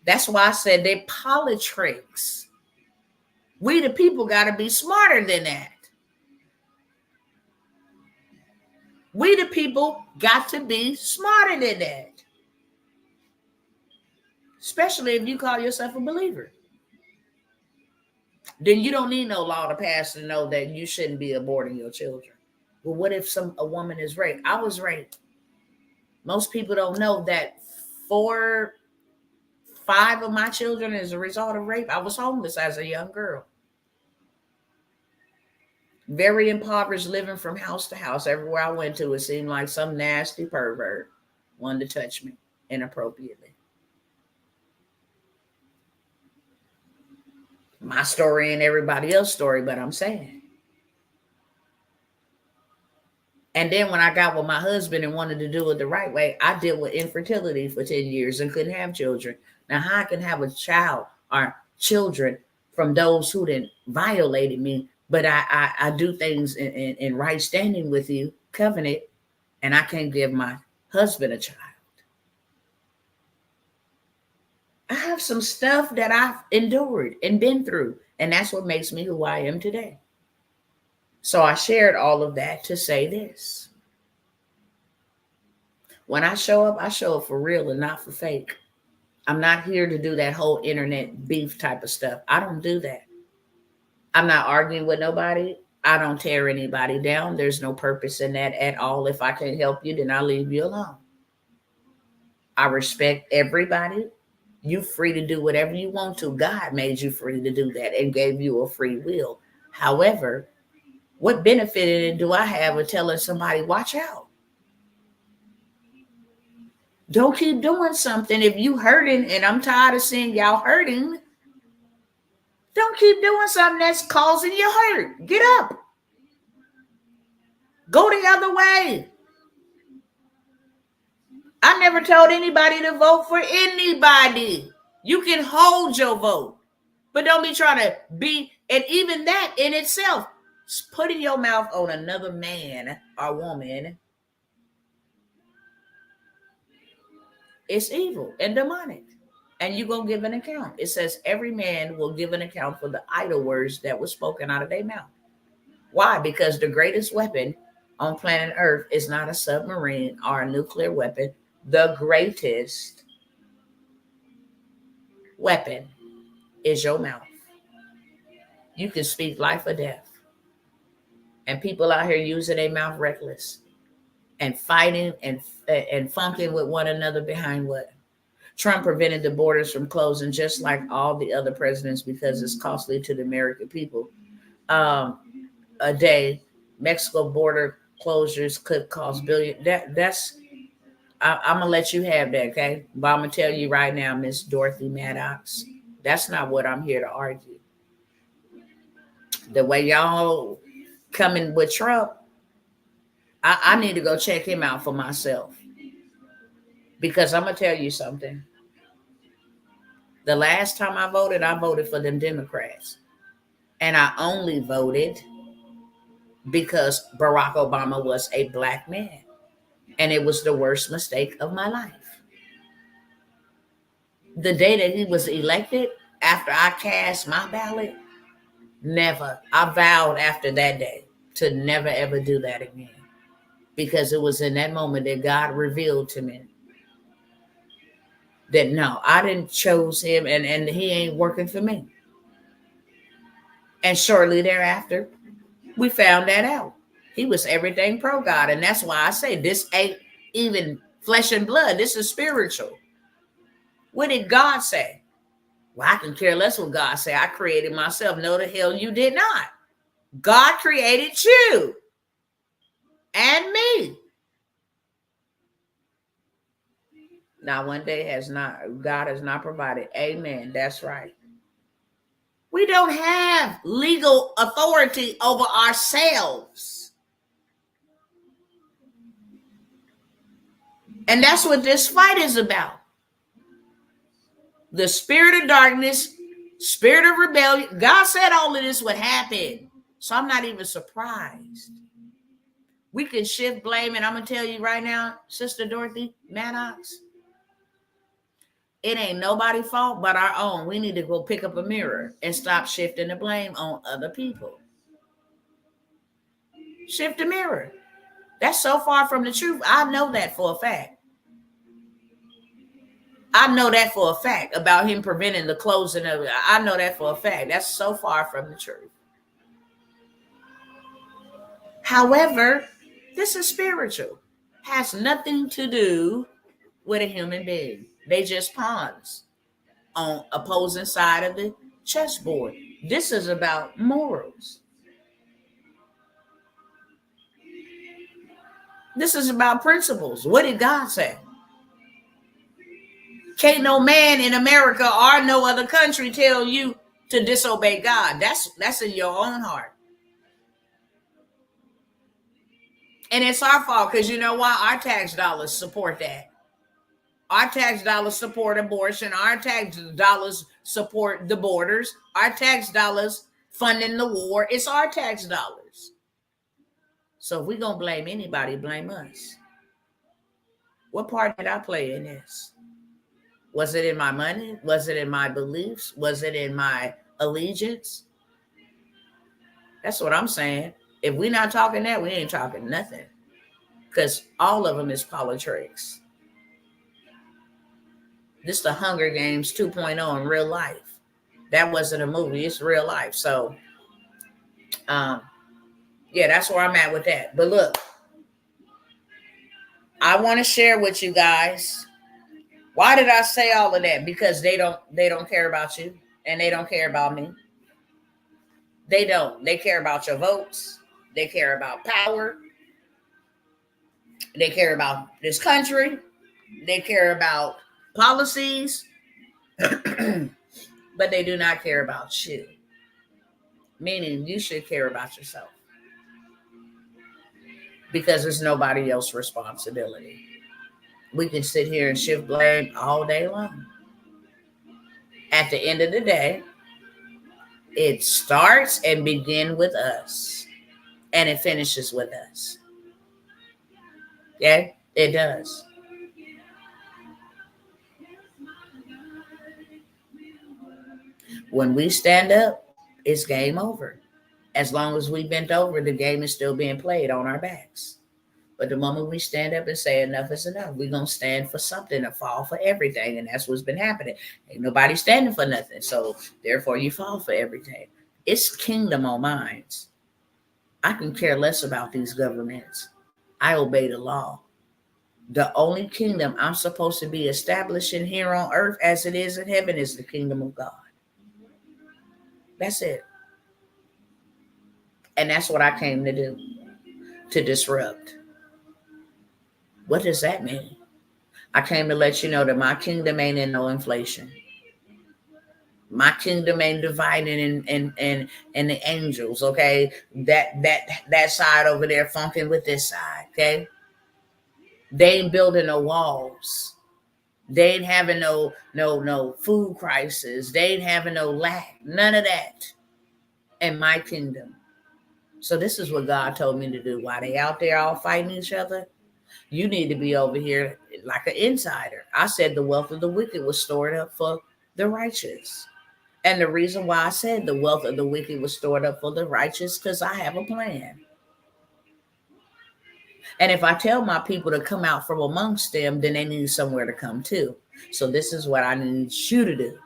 That's why I said they politics. We the people got to be smarter than that. We the people got to be smarter than that. Especially if you call yourself a believer. Then you don't need no law to pass to know that you shouldn't be aborting your children. Well, what if a woman is raped? I was raped. Most people don't know that 5 of my children is a result of rape. I was homeless as a young girl. Very impoverished, living from house to house. Everywhere I went to, it seemed like some nasty pervert wanted to touch me inappropriately. my story and everybody else's story, but I'm saying. And then when I got with my husband and wanted to do it the right way, I dealt with infertility for 10 years and couldn't have children. Now, how I can have a child or children from those who didn't violated me, but I do things in right standing with you, covenant, and I can't give my husband a child. I have some stuff that I've endured and been through, and that's what makes me who I am today. So I shared all of that to say this. When I show up for real and not for fake. I'm not here to do that whole internet beef type of stuff. I don't do that. I'm not arguing with nobody. I don't tear anybody down. There's no purpose in that at all. If I can't help you, then I'll leave you alone. I respect everybody. You're free to do whatever you want to. God made you free to do that and gave you a free will. However, what benefit do I have of telling somebody, watch out? Don't keep doing something. If you hurting, and I'm tired of seeing y'all hurting, don't keep doing something that's causing you hurt. Get up. Go the other way. I never told anybody to vote for anybody. You can hold your vote, but don't be trying to be, and even that in itself, putting your mouth on another man or woman, it's evil and demonic. And you're going to give an account. It says every man will give an account for the idle words that were spoken out of their mouth. Why? Because the greatest weapon on planet Earth is not a submarine or a nuclear weapon. The greatest weapon is your mouth. You can speak life or death. And people out here using their mouth reckless and fighting and funking with one another behind what? Trump prevented the borders from closing just like all the other presidents because it's costly to the American people. A day, Mexico border closures could cost billions. I'm gonna let you have that, okay? But I'm gonna tell you right now, Miss Dorothy Maddox, that's not what I'm here to argue. The way y'all coming with Trump, I need to go check him out for myself. Because I'm gonna tell you something. The last time I voted for them Democrats. And I only voted because Barack Obama was a black man. And it was the worst mistake of my life. The day that he was elected, after I cast my ballot, never. I vowed after that day to never, ever do that again. Because it was in that moment that God revealed to me that no, I didn't choose him and he ain't working for me. And shortly thereafter, we found that out. He was everything pro God. And that's why I say this ain't even flesh and blood. This is spiritual. What did God say? Well, I can care less what God say. I created myself. No, the hell you did not. God created you and me. Now, one day God has not provided. Amen. That's right. We don't have legal authority over ourselves. And that's what this fight is about. The spirit of darkness, spirit of rebellion. God said all of this would happen. So I'm not even surprised. We can shift blame. And I'm going to tell you right now, Sister Dorothy Maddox, it ain't nobody's fault but our own. We need to go pick up a mirror and stop shifting the blame on other people. Shift the mirror. That's so far from the truth. I know that for a fact. I know that for a fact about him preventing the closing of it. I know that for a fact. That's so far from the truth. However, this is spiritual. Has nothing to do with a human being. They just pawns on opposing side of the chessboard. This is about morals. This is about principles. What did God say? Can't no man in America or no other country tell you to disobey God. That's in your own heart. And it's our fault, because you know why? Our tax dollars support that. Our tax dollars support abortion. Our tax dollars support the borders. Our tax dollars funding the war. It's our tax dollars. So if we're going to blame anybody, blame us. What part did I play in this? Was it in my money? Was it in my beliefs? Was it in my allegiance? That's what I'm saying. If we're not talking that, we ain't talking nothing. Because all of them is politics. This is the Hunger Games 2.0 in real life. That wasn't a movie. It's real life. So, yeah, that's where I'm at with that. But look, I want to share with you guys. Why did I say all of that? Because they don't care about you, and they don't care about me. They don't. They care about your votes. They care about power. They care about this country. They care about policies. But they do not care about you. Meaning you should care about yourself. Because it's nobody else's responsibility. We can sit here and shift blame all day long. At the end of the day, it starts and begins with us. And it finishes with us. Okay? It does. When we stand up, it's game over. As long as we bent over, the game is still being played on our backs. But the moment we stand up and say enough is enough, we're going to stand for something and fall for everything. And that's what's been happening. Ain't nobody standing for nothing. So therefore you fall for everything. It's kingdom on minds. I can care less about these governments. I obey the law. The only kingdom I'm supposed to be establishing here on earth as it is in heaven is the kingdom of God. That's it. And that's what I came to do, to disrupt. What does that mean? I came to let you know that my kingdom ain't in no inflation. My kingdom ain't dividing in the angels, okay? That side over there funking with this side, okay? They ain't building no walls. They ain't having no food crisis. They ain't having no lack. None of that in my kingdom. So this is what God told me to do. While they out there all fighting each other, you need to be over here like an insider. I said the wealth of the wicked was stored up for the righteous. And the reason why I said the wealth of the wicked was stored up for the righteous, because I have a plan. And if I tell my people to come out from amongst them, then they need somewhere to come to. So this is what I need you to do.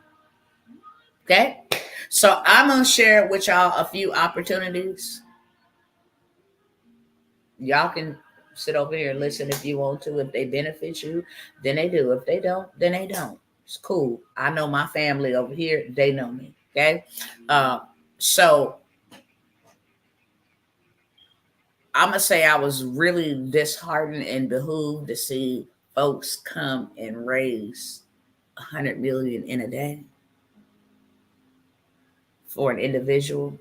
Okay? So I'm going to share with y'all a few opportunities. Y'all can sit over here and listen if you want to. If they benefit you, then they do. If they don't, then they don't. It's cool. I know my family over here. They know me. Okay? So I'm going to say I was really disheartened and behooved to see folks come and raise $100 million in a day for an individual.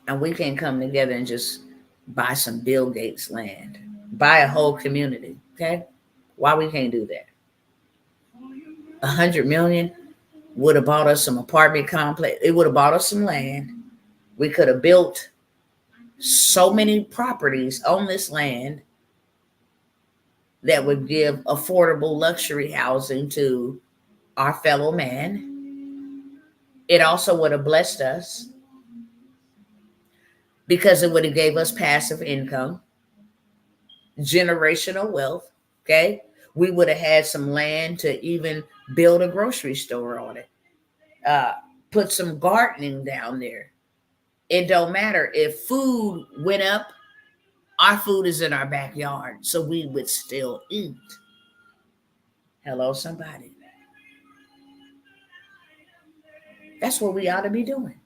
And we can come together and just buy some Bill Gates land, buy a whole community. Okay? Why we can't do that? $100 million would have bought us some apartment complex. It would have bought us some land. We could have built so many properties on this land that would give affordable luxury housing to our fellow man. It also would have blessed us because it would have gave us passive income, generational wealth. Okay. We would have had some land to even build a grocery store on it. Put some gardening down there. It don't matter if food went up. Our food is in our backyard, so we would still eat. Hello, somebody. That's what we ought to be doing.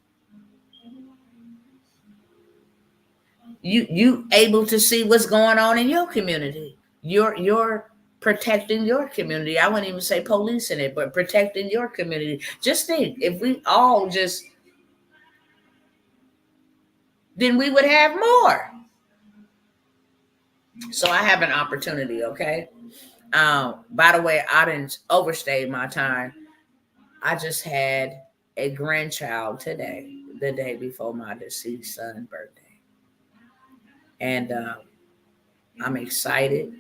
You able to see what's going on in your community, your protecting your community. I wouldn't even say policing it, but protecting your community. Just think, if we all just, then we would have more. So I have an opportunity, okay? By the way, I didn't overstay my time. I just had a grandchild today, the day before my deceased son's birthday. And I'm excited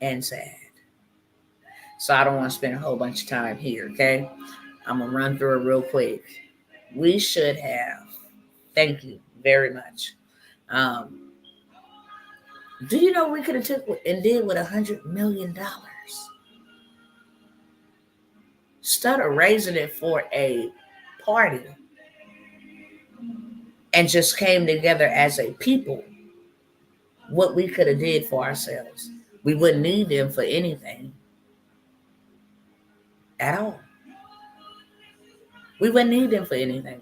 and sad. So I don't want to spend a whole bunch of time here, okay? I'm going to run through it real quick. We should have, thank you very much. Do you know we could have took and did with $100 million? Instead of raising it for a party and just came together as a people, what we could have did for ourselves. We wouldn't need them for anything at all. We wouldn't need them for anything.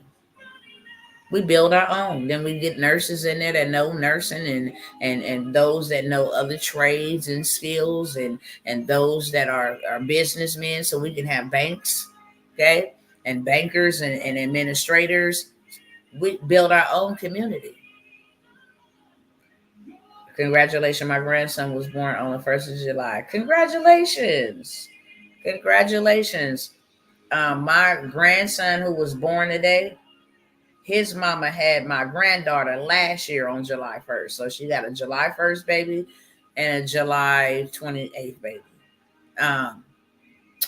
We build our own. Then we get nurses in there that know nursing and those that know other trades and skills and those that are businessmen, so we can have banks, okay, and bankers and administrators. We build our own community. Congratulations, my grandson was born on the 1st of July. Congratulations. My grandson who was born today, his mama had my granddaughter last year on July 1st. So she got a July 1st baby and a July 28th baby.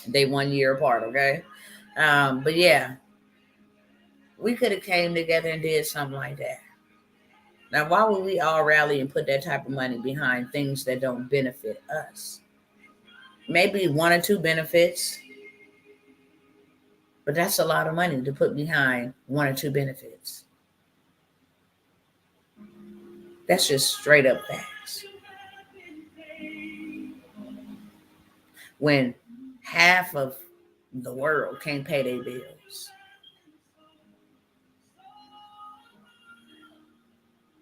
They 1 year apart, okay? But yeah, we could have came together and did something like that. Now, why would we all rally and put that type of money behind things that don't benefit us? Maybe 1 or 2 benefits, but that's a lot of money to put behind 1 or 2 benefits. That's just straight up facts. When half of the world can't pay their bills.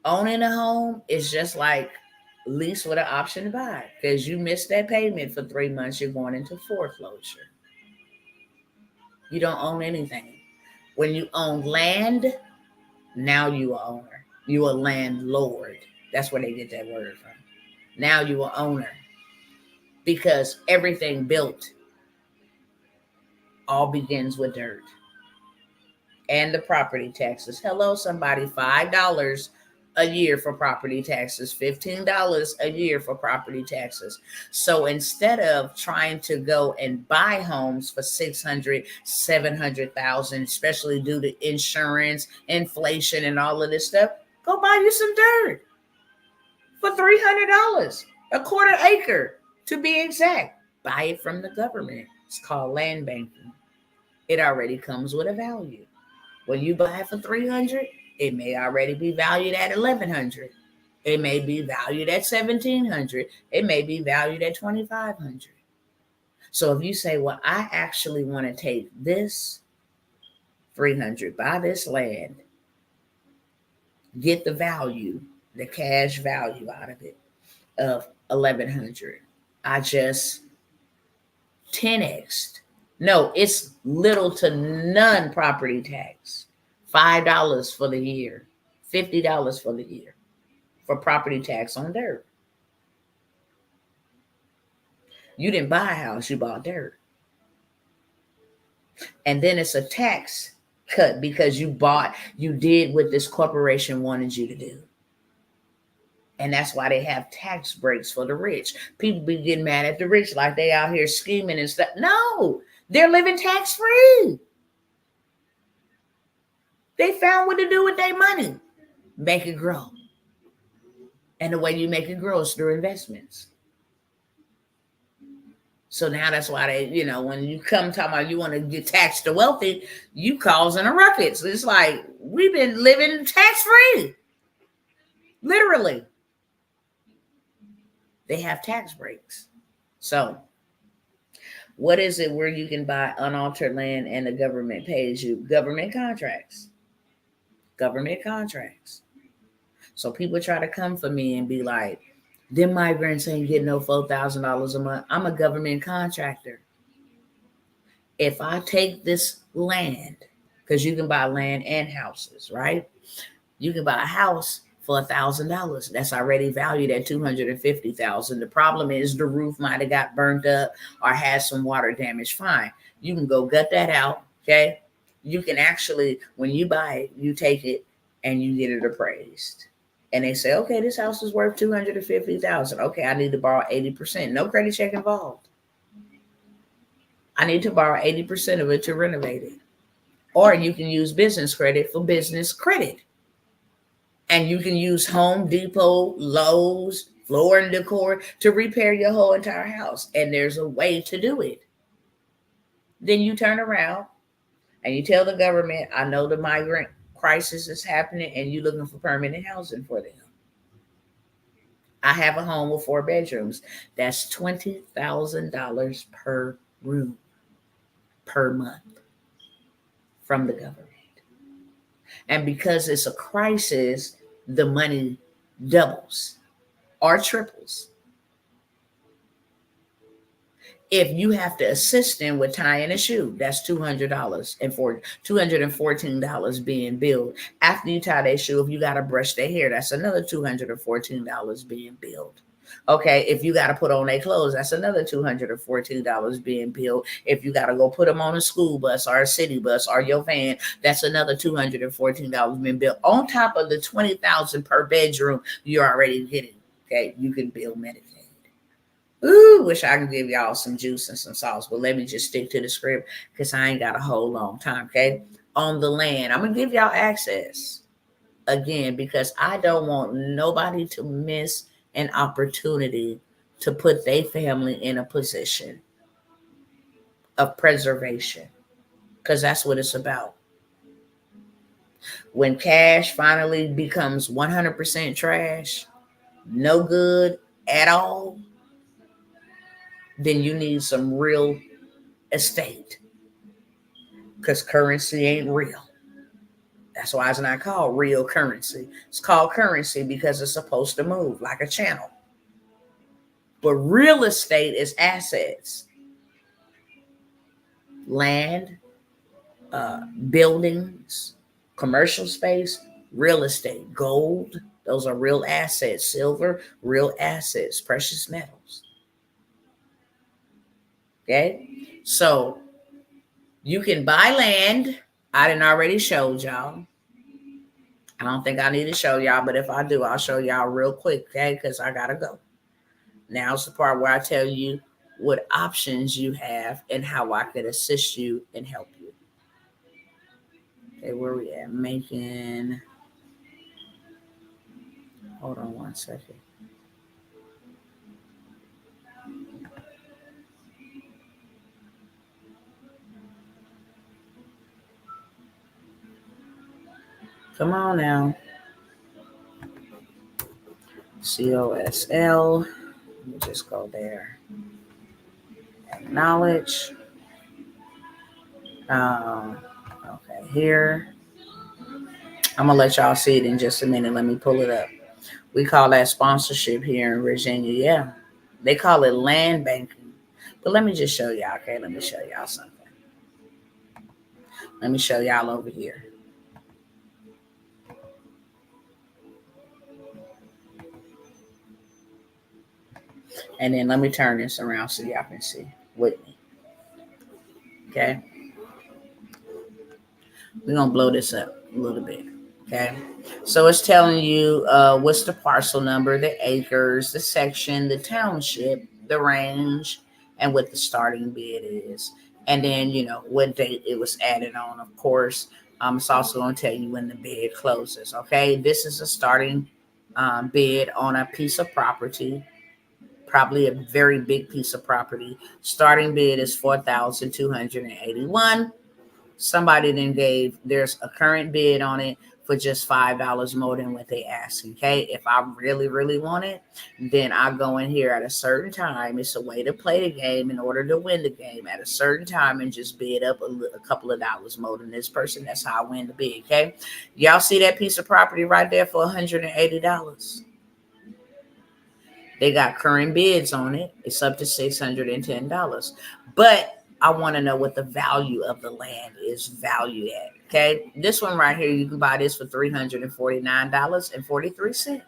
Owning a home is just like lease with an option to buy, because you missed that payment for 3 months, you're going into foreclosure. You don't own anything. When you own land, now you are owner. You are landlord. That's where they get that word from. Now you are owner, because everything built all begins with dirt and the property taxes. Hello, somebody, $5 a year for property taxes, $15 a year for property taxes. So instead of trying to go and buy homes for $600,000, $700,000, especially due to insurance, inflation, and all of this stuff, go buy you some dirt for $300, a quarter acre to be exact. Buy it from the government. It's called land banking. It already comes with a value. When you buy it for $300, it may already be valued at $1,100. It may be valued at $1,700. It may be valued at $2,500. So if you say, well, I actually want to take this $300, buy this land, get the value, the cash value out of it of $1,100, I just 10x'd. No, it's little to none property tax. $5 for the year, $50 for the year for property tax on dirt. You didn't buy a house, you bought dirt. And then it's a tax cut because you did what this corporation wanted you to do. And that's why they have tax breaks for the rich. People be getting mad at the rich like they out here scheming and stuff. No, they're living tax free. They found what to do with their money. Make it grow. And the way you make it grow is through investments. So now that's why they, when you come talking about you want to get taxed the wealthy, you causing a ruckus. It's like, we've been living tax free. Literally. They have tax breaks. So what is it where you can buy unaltered land and the government pays you? Government contracts. Government contracts. So people try to come for me and be like, Them migrants ain't getting no $4,000 a month. I'm a government contractor. If I take this land, because you can buy land and houses, right? You can buy a house for $1,000. That's already valued at $250,000. The problem is the roof might have got burnt up or has some water damage. Fine, you can go gut that out. Okay, you can actually, when you buy it, you take it and you get it appraised. And they say, okay, this house is worth $250,000. Okay, I need to borrow 80%. No credit check involved. I need to borrow 80% of it to renovate it. Or you can use business credit for business credit. And you can use Home Depot, Lowe's, Floor and Decor to repair your whole entire house. And there's a way to do it. Then you turn around and you tell the government, I know the migrant crisis is happening and you're looking for permanent housing for them. I have a home with 4 bedrooms. That's $20,000 per room per month from the government. And because it's a crisis, the money doubles or triples. If you have to assist them with tying a shoe, that's $200 and $214 being billed. After you tie their shoe, if you got to brush their hair, that's another $214 being billed. Okay, if you got to put on their clothes, that's another $214 being billed. If you got to go put them on a school bus or a city bus or your van, that's another $214 being billed. On top of the $20,000 per bedroom you're already getting. Okay, you can bill Medicaid. Ooh, wish I could give y'all some juice and some sauce, but let me just stick to the script because I ain't got a whole long time. Okay, on the land, I'm gonna give y'all access again because I don't want nobody to miss an opportunity to put their family in a position of preservation, because that's what it's about. When cash finally becomes 100% trash, no good at all, then you need some real estate, because currency ain't real. That's why it's not called real currency. It's called currency because it's supposed to move like a channel. But real estate is assets, land, buildings, commercial space, real estate, gold. Those are real assets. Silver, real assets, precious metals. Okay, so you can buy land. I didn't already showed y'all. I don't think I need to show y'all, but if I do, I'll show y'all real quick, okay? Because I gotta go. Now's the part where I tell you what options you have and how I could assist you and help you. Okay, where we at? Making. Hold on one second. Come on now. COSL. Let me just go there. Acknowledge. Okay, here. I'm gonna let y'all see it in just a minute. Let me pull it up. We call that sponsorship here in Virginia. Yeah, they call it land banking. But let me just show y'all. Okay, let me show y'all something. Let me show y'all over here. And then let me turn this around so y'all can see with me. Okay. We're going to blow this up a little bit. Okay. So it's telling you what's the parcel number, the acres, the section, the township, the range, and what the starting bid is. And then, what date it was added on, of course. It's also going to tell you when the bid closes. Okay. This is a starting bid on a piece of property. Probably a very big piece of property. Starting bid is $4,281. Somebody then there's a current bid on it for just $5 more than what they ask. Okay, if I really, really want it, then I go in here at a certain time. It's a way to play the game in order to win the game at a certain time and just bid up a couple of dollars more than this person. That's how I win the bid. Okay, y'all see that piece of property right there for $180. They got current bids on it. It's up to $610. But I want to know what the value of the land is valued at. Okay. This one right here, you can buy this for $349.43.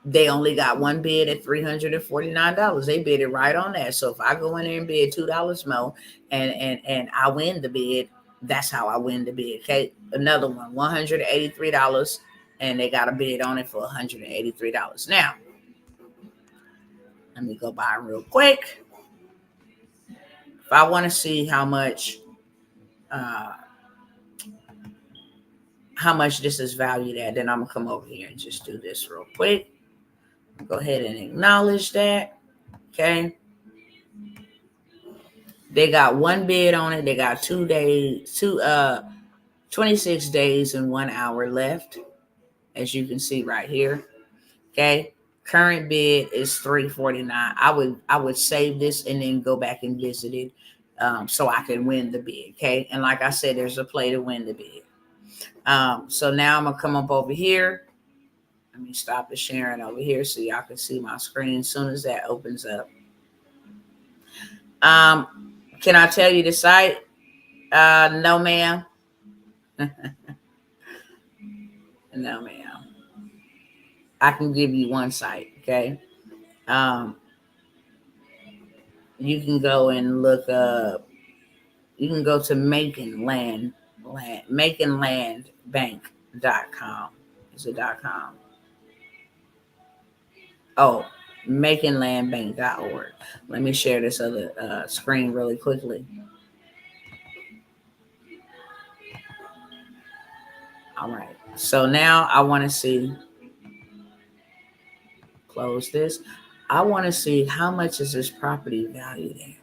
They only got one bid at $349. They bid it right on that. So if I go in there and bid $2 more and I win the bid, that's how I win the bid. Okay. Another one, $183, and they got a bid on it for $183. Now, let me go by real quick. If I want to see how much this is valued at, then I'm gonna come over here and just do this real quick. Go ahead and acknowledge that. Okay. They got one bid on it. They got 26 days and 1 hour left, as you can see right here. Okay. Current bid is $349. I would save this and then go back and visit it, so I can win the bid. Okay. And like I said, there's a play to win the bid. So now I'm gonna come up over here. Let me stop the sharing over here so y'all can see my screen as soon as that opens up. Can I tell you the site? No, ma'am. No, ma'am. I can give you one site, okay? You can go and look up. You can go to MaconLandBank.com. Is it .com? Oh, MaconLandBank.org. Let me share this other screen really quickly. All right. So now I want to see. Close this. I want to see how much is this property valued at.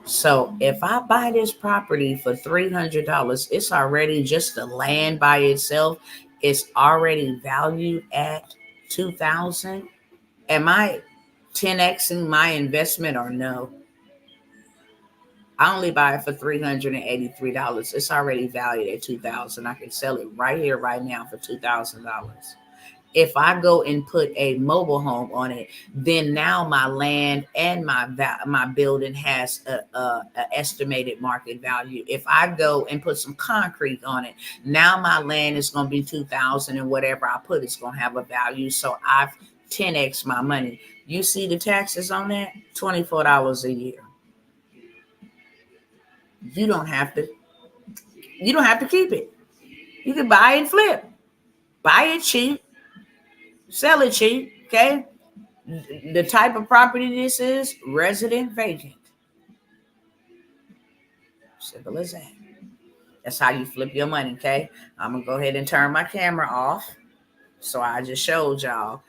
So if I buy this property for $300, it's already just the land by itself. It's already valued at $2,000. Am I 10xing my investment or no? I only buy it for $383. It's already valued at $2,000. I can sell it right here, right now for $2,000. If I go and put a mobile home on it, then now my land and my building has a estimated market value. If I go and put some concrete on it, now my land is going to be $2,000, and whatever I put is going to have a value. So I've 10x my money. You see the taxes on that? $24 a year. You don't have to keep it. You can buy and flip. Buy it cheap. Sell it cheap, okay? The type of property this is, resident vacant. Simple as that. That's how you flip your money, okay? I'm going to go ahead and turn my camera off. So I just showed y'all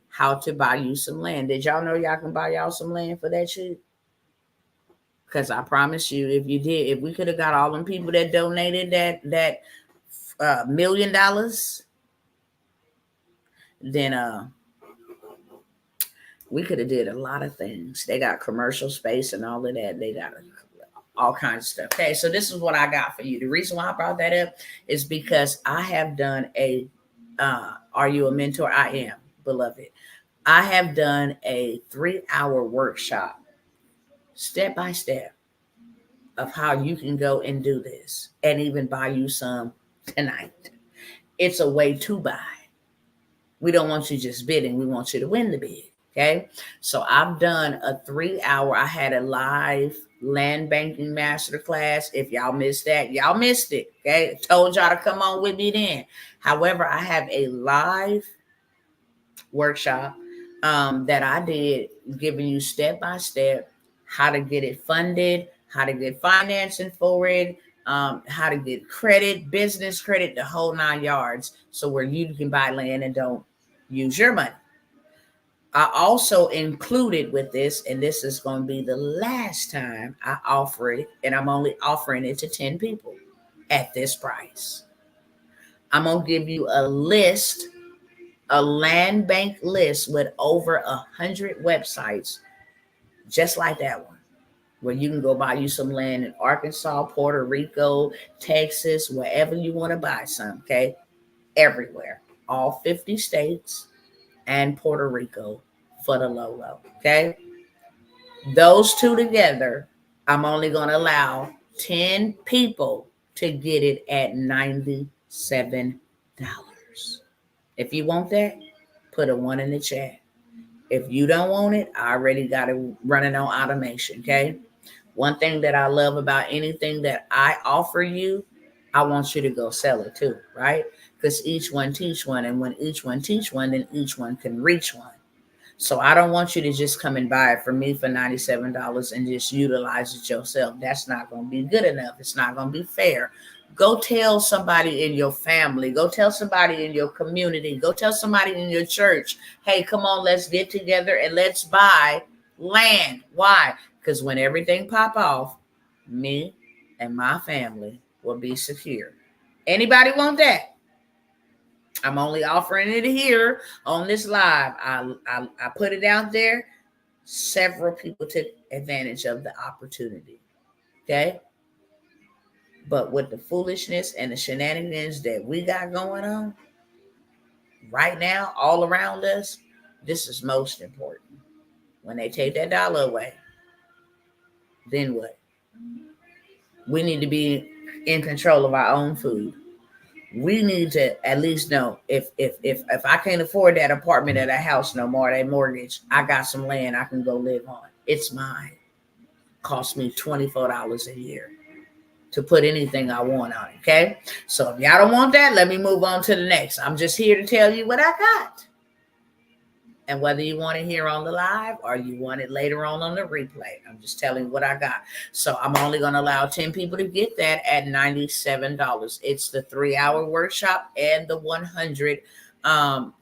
how to buy you some land. Did y'all know y'all can buy y'all some land for that cheap? Because I promise you, if we could have got all them people that donated that $1 million, then we could have did a lot of things. They got commercial space and all of that. They got all kinds of stuff. Okay, so this is what I got for you. The reason why I brought that up is because I have done a Are You a Mentor? I am, beloved. I have done a 3-hour workshop, step by step, of how you can go and do this and even buy you some tonight. It's a way to buy. We don't want you just bidding. We want you to win the bid. Okay. So I've done a 3-hour. I had a live land banking masterclass. If y'all missed that, y'all missed it. Okay. Told y'all to come on with me then. However, I have a live workshop that I did, giving you step by step how to get it funded, how to get financing for it, how to get credit, business credit, the whole 9 yards. So where you can buy land and don't use your money. I also included with this, and this is going to be the last time I offer it, and I'm only offering it to 10 people at this price. I'm going to give you a list, a land bank list with over 100 websites, just like that one, where you can go buy you some land in Arkansas, Puerto Rico, Texas, wherever you want to buy some, okay? Everywhere, all 50 states. and Puerto Rico for the low. Okay. Those two together, I'm only going to allow 10 people to get it at $97. If you want that, put a 1 in the chat. If you don't want it, I already got it running on automation. Okay. One thing that I love about anything that I offer you, I want you to go sell it too, right? Because each one teach one, and when each one teach one, then each one can reach one. So I don't want you to just come and buy it from me for $97 and just utilize it yourself. That's not going to be good enough. It's not going to be fair. Go tell somebody in your family. Go tell somebody in your community. Go tell somebody in your church, hey, come on, let's get together and let's buy land. Why? Because when everything pop off, me and my family will be secure. Anybody want that? I'm only offering it here on this live. I put it out there. Several people took advantage of the opportunity. Okay. But with the foolishness and the shenanigans that we got going on right now, all around us, this is most important. When they take that dollar away, then what? We need to be in control of our own food. We need to at least know if I can't afford that apartment or that house no more, that mortgage, I got some land I can go live on. It's mine. Cost me $24 a year to put anything I want on it. Okay. So if y'all don't want that, let me move on to the next. I'm just here to tell you what I got. And whether you want it here on the live or you want it later on the replay, I'm just telling you what I got. So I'm only going to allow 10 people to get that at $97. It's the 3-hour workshop and the 100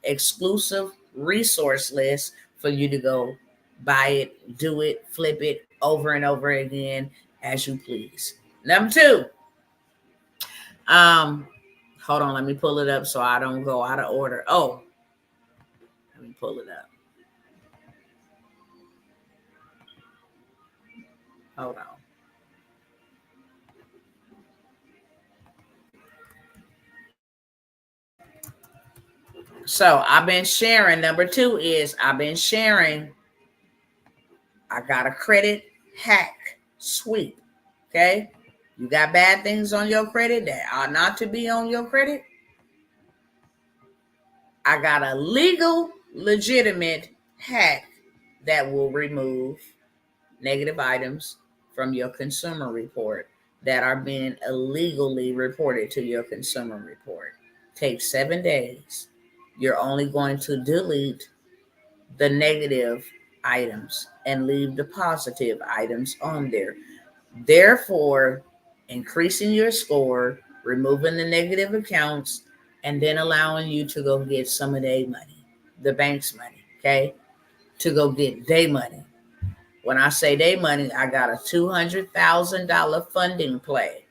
exclusive resource list for you to go buy it, do it, flip it over and over again as you please. Number 2. Hold on, let me pull it up so I don't go out of order. Oh, let me pull it up. Hold on. So I've been sharing. Number 2 is I've been sharing. I got a credit hack sweep. Okay. You got bad things on your credit that are not to be on your credit. I got a legal, legitimate hack that will remove negative items from your consumer report that are being illegally reported to your consumer report. Takes 7 days. You're only going to delete the negative items and leave the positive items on there. Therefore, increasing your score, removing the negative accounts, and then allowing you to go get some of their money, the bank's money, okay? To go get their money. When I say their money, I got a $200,000 funding play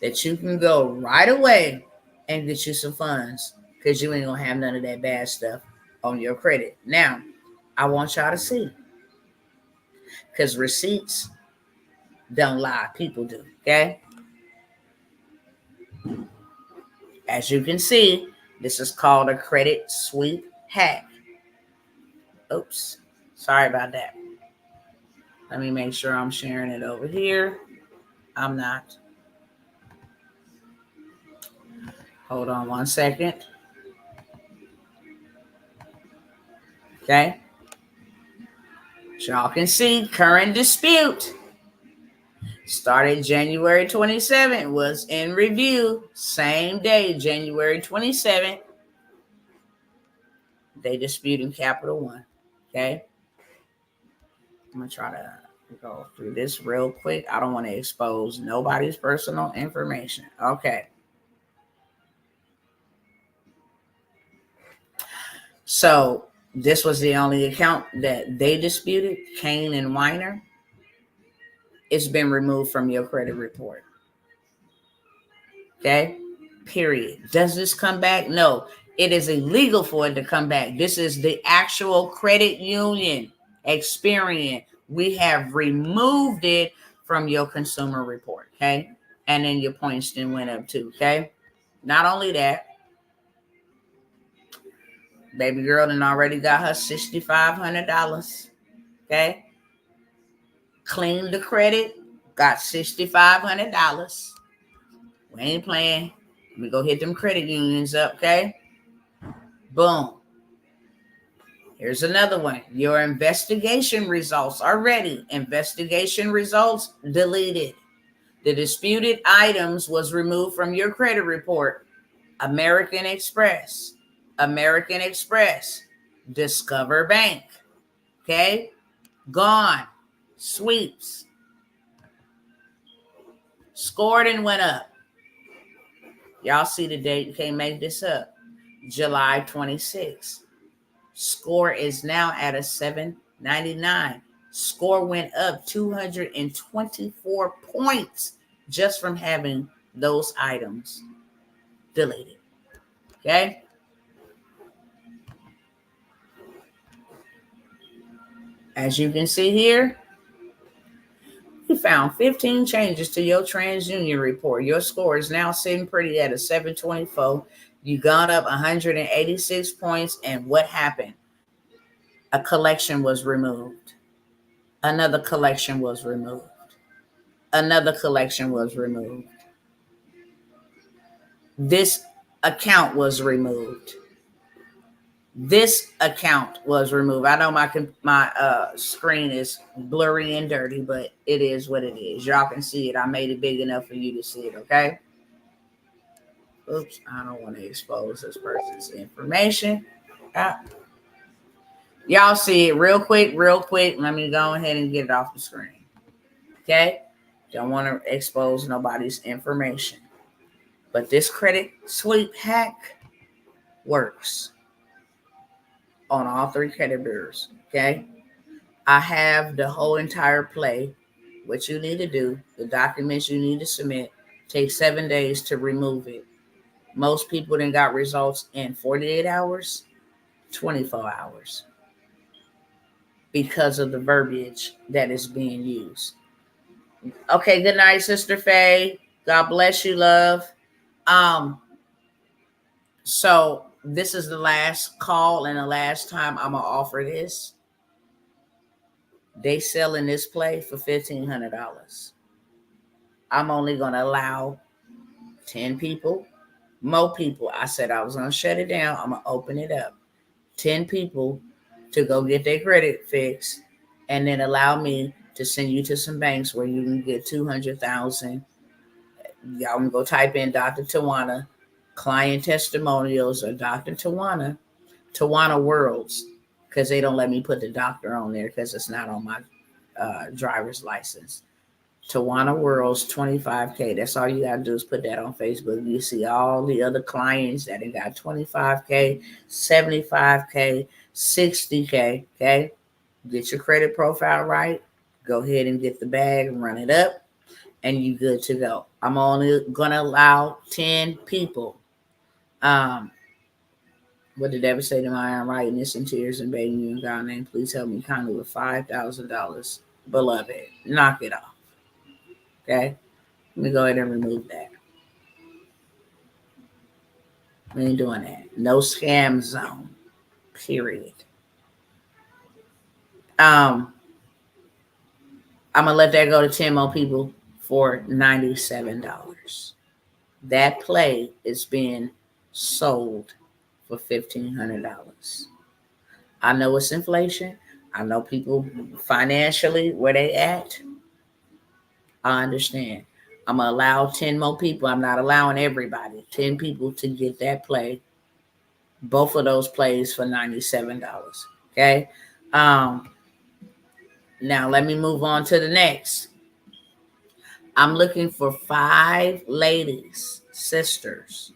that you can go right away and get you some funds because you ain't going to have none of that bad stuff on your credit. Now, I want y'all to see because receipts don't lie. People do, okay? As you can see, this is called a credit sweep hack. Oops. Sorry about that. Let me make sure I'm sharing it over here. I'm not. Hold on 1 second. Okay. Y'all can see current dispute. Started January 27th, was in review. Same day, January 27th. They disputed Capital One. Okay. I'm going to try to go through this real quick. I don't want to expose nobody's personal information. Okay. So this was the only account that they disputed, Kane and Weiner. It's been removed from your credit report. Okay. Period. Does this come back? No. It is illegal for it to come back. This is the actual credit union Experian. We have removed it from your consumer report. Okay. And then your points then went up too. Okay. Not only that, Baby girl done already got her $6,500. Okay. Cleaned the credit, got $6,500. We ain't playing. We go hit them credit unions up, okay? Boom. Here's another one. Your investigation results are ready. Investigation results deleted. The disputed items was removed from your credit report. American Express, American Express, Discover Bank, okay? Gone. Sweeps. Scored and went up. Y'all see the date. You can't make this up. July 26th. Score is now at a 799. Score went up 224 points just from having those items deleted. Okay? As you can see here, you found 15 changes to your TransUnion report. Your score is now sitting pretty at a 724. You got up 186 points, and what happened? A collection was removed. Another collection was removed. Another collection was removed. This account was removed. This account was removed. I know my screen is blurry and dirty, but it is what it is. Y'all can see it. I made it big enough for you to see it, okay? Oops, I don't want to expose this person's information. Y'all see it real quick. Let me go ahead and get it off the screen. Okay? Don't want to expose nobody's information. But this credit sweep hack works on all three credit bureaus. Okay? I have the whole entire play. What you need to do, the documents you need to submit, take 7 days to remove it. Most people then got results in 48 hours, 24 hours because of the verbiage that is being used. Okay, good night, Sister Faye. God bless you, love. So this is the last call and the last time I'm gonna offer this. They selling this play for $1,500. I'm only gonna allow 10 people, more people. I said I was gonna shut it down. I'm gonna open it up. 10 people to go get their credit fixed, and then allow me to send you to some banks where you can get 200,000. Y'all can go type in Dr. Tawana client testimonials or Dr. Tawana Worlds, because they don't let me put the doctor on there because it's not on my driver's license. Tawana Worlds 25K. That's all you gotta do is put that on Facebook. You see all the other clients that have got 25K, 75K, 60K. Okay, get your credit profile right. Go ahead and get the bag and run it up, and you good to go. I'm only gonna allow 10 people. What did David say to my I'm writing this in tears and begging you in God's name? Please help me kindly with $5,000. Beloved, knock it off. Okay? Let me go ahead and remove that. We ain't doing that. No scam zone. Period. I'm gonna let that go to 10 more people for $97. That play is being sold for $1,500. I know it's inflation. I know people financially where they at. I understand. I'm going to allow 10 more people. I'm not allowing everybody. 10 people to get that play. Both of those plays for $97. Okay. Now let me move on to the next. I'm looking for 5 ladies, sisters.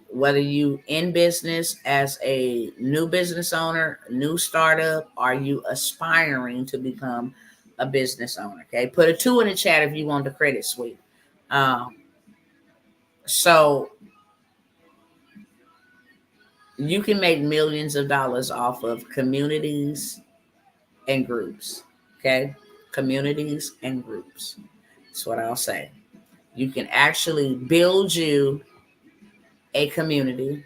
Whether you in business as a new business owner, new startup, are you aspiring to become a business owner? Okay, put a 2 in the chat if you want the credit sweep. So you can make millions of dollars off of communities and groups. Okay, communities and groups. That's what I'll say. You can actually build you a community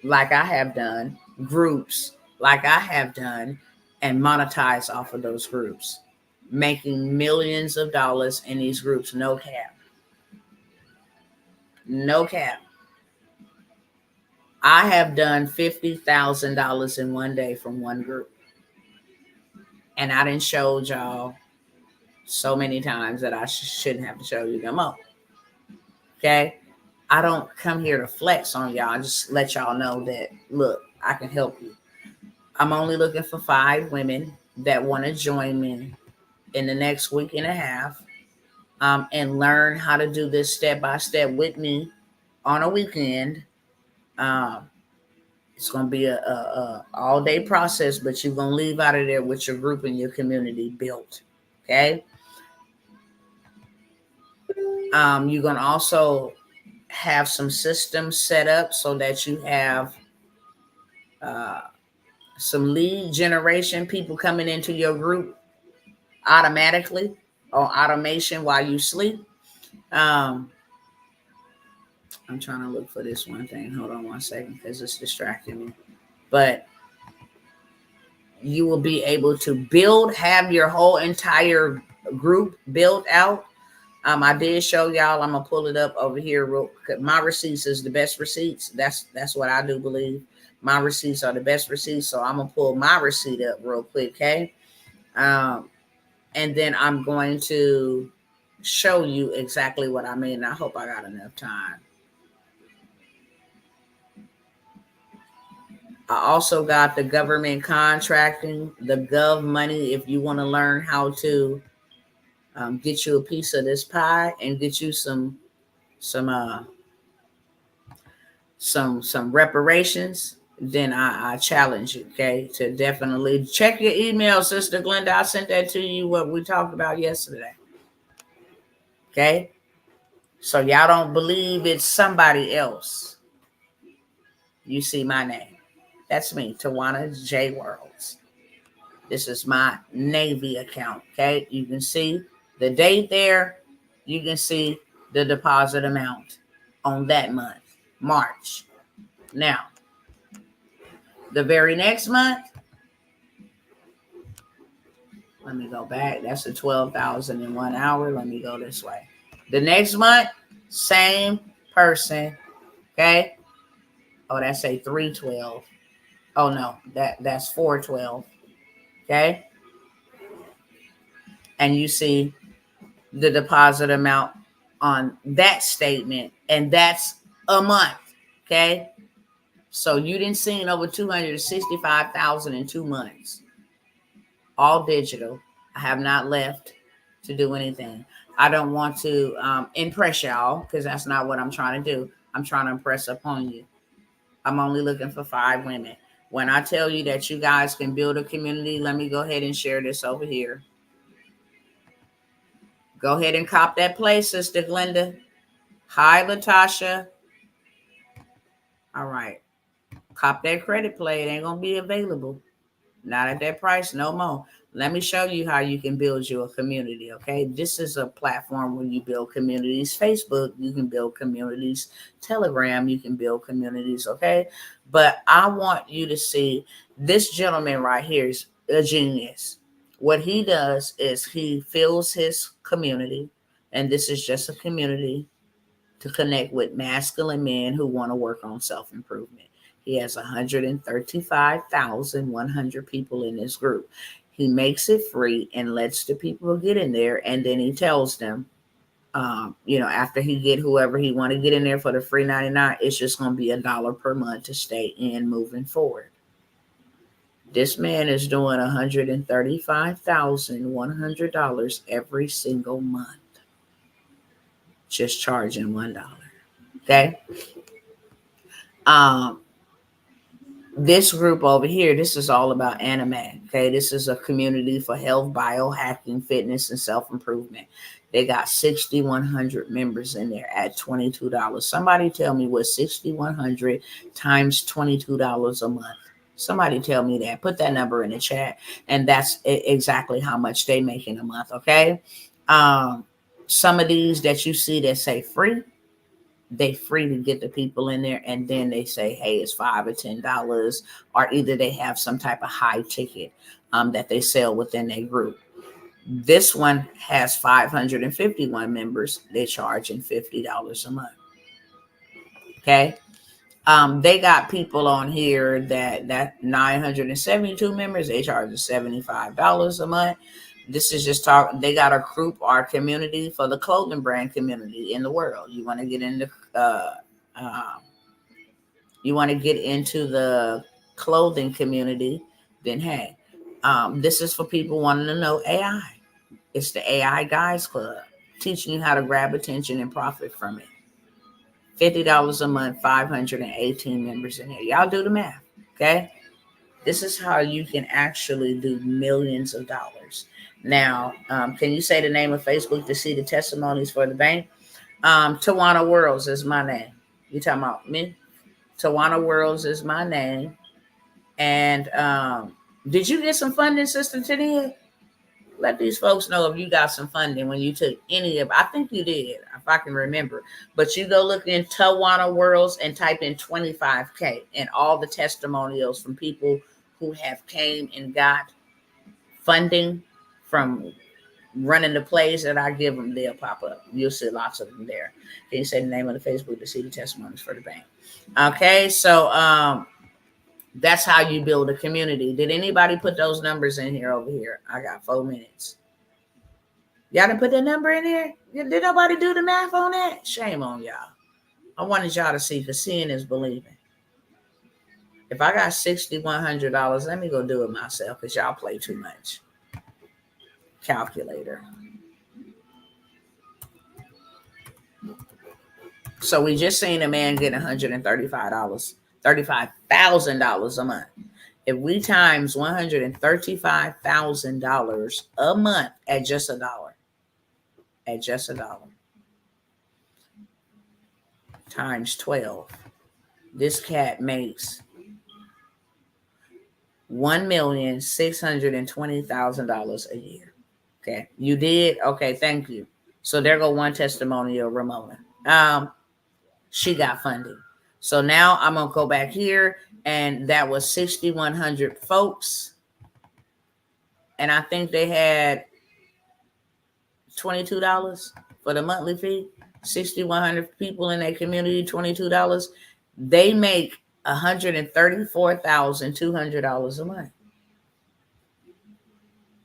like I have done, groups like I have done, and monetize off of those groups, making millions of dollars in these groups. No cap. No cap. I have done $50,000 in one day from one group. And I didn't show y'all so many times that I shouldn't have to show you them up. Okay? I don't come here to flex on y'all. I just let y'all know that, look, I can help you. I'm only looking for 5 women that want to join me in the next week and a half, and learn how to do this step by step with me on a weekend. It's going to be a all day process, but you're going to leave out of there with your group and your community built. Okay. You're going to also have some systems set up so that you have some lead generation, people coming into your group automatically, or automation while you sleep. I'm trying to look for this one thing. Hold on one second because it's distracting me. But you will be able to have your whole entire group built out. I did show y'all. I'm gonna pull it up over here. My receipts is the best receipts. That's what I do believe. My receipts are the best receipts. So I'm gonna pull my receipt up real quick, okay? And then I'm going to show you exactly what I mean. I hope I got enough time. I also got the government contracting, the gov money. If you want to learn how to get you a piece of this pie and get you some reparations, then I challenge you, okay, to definitely check your email, Sister Glenda. I sent that to you, what we talked about yesterday. Okay, so y'all don't believe it's somebody else. You see my name. That's me, Tawana J. Worlds. This is my Navy account, okay? You can see the date there. You can see the deposit amount on that month, March. Now, the very next month, let me go back. That's the 12,000 in 1 hour. Let me go this way. The next month, same person, okay? Oh, that's a 312. Oh no, that's 412. Okay. And you see the deposit amount on that statement, and that's a month. Okay. So you didn't see over 265,000 in 2 months. All digital. I have not left to do anything. I don't want to impress y'all, because that's not what I'm trying to do. I'm trying to impress upon you. I'm only looking for 5 women. When I tell you that you guys can build a community, let me go ahead and share this over here. Go ahead and cop that play, Sister Glenda. Hi, Latasha. All right. Cop that credit play. It ain't going to be available. Not at that price, no more. Let me show you how you can build you a community, okay? This is a platform where you build communities. Facebook, you can build communities. Telegram, you can build communities, okay? But I want you to see this gentleman right here is a genius. What he does is he fills his community, and this is just a community to connect with masculine men who want to work on self-improvement. He has 135,100 people in this group. He makes it free and lets the people get in there, and then he tells them, after he get whoever he want to get in there for the free 99, it's just going to be $1 per month to stay in moving forward. This man is doing $135,100 every single month, just charging $1. Okay. This group over here, this is all about anime. Okay. This is a community for health, biohacking, fitness, and self-improvement. They got 6,100 members in there at $22. Somebody tell me what 6,100 times $22 a month. Somebody tell me that. Put that number in the chat. And that's exactly how much they make in a month. Okay. Some of these that you see that say free, they free to get the people in there, and then they say, hey, it's $5 or $10, or either they have some type of high ticket that they sell within their group. This one has 551 members. They're charging $50 a month. Okay. They got people on here that 972 members, they charge $75 a month. This is just talk. They got a group, our community, for the clothing brand community in the world. You want to get into the clothing community, then hey, this is for people wanting to know AI. It's the AI Guys Club, teaching you how to grab attention and profit from it. $50 a month, 518 members in here. Y'all do the math, okay? This is how you can actually do millions of dollars. Now, can you say the name of Facebook to see the testimonies for the bank? Tawana Worlds is my name. You talking about me? Tawana Worlds is my name. And did you get some funding, Sister Tania? Let these folks know if you got some funding when you took any of. I think you did, if I can remember. But you go look in Tawana Worlds and type in 25K and all the testimonials from people who have came and got funding from running the plays that I give them. They'll pop up. You'll see lots of them there. Can you say the name of the Facebook to see the testimonies for the bank? Okay, so that's how you build a community. Did anybody put those numbers in here over here? I got 4 minutes. Y'all didn't put that number in here? Did nobody do the math on that? Shame on y'all. I wanted y'all to see, because seeing is believing. If I got $6,100, let me go do it myself, because y'all play too much. Calculator. So we just seen a man get $35,000 a month. If we times $135,000 a month at just $1, times 12, this cat makes $1,620,000 a year. Okay, you did? Okay, thank you. So there go one testimonial, Ramona. She got funding. So now I'm going to go back here, and that was 6,100 folks. And I think they had $22 for the monthly fee. 6,100 people in their community, $22. They make $134,200 a month.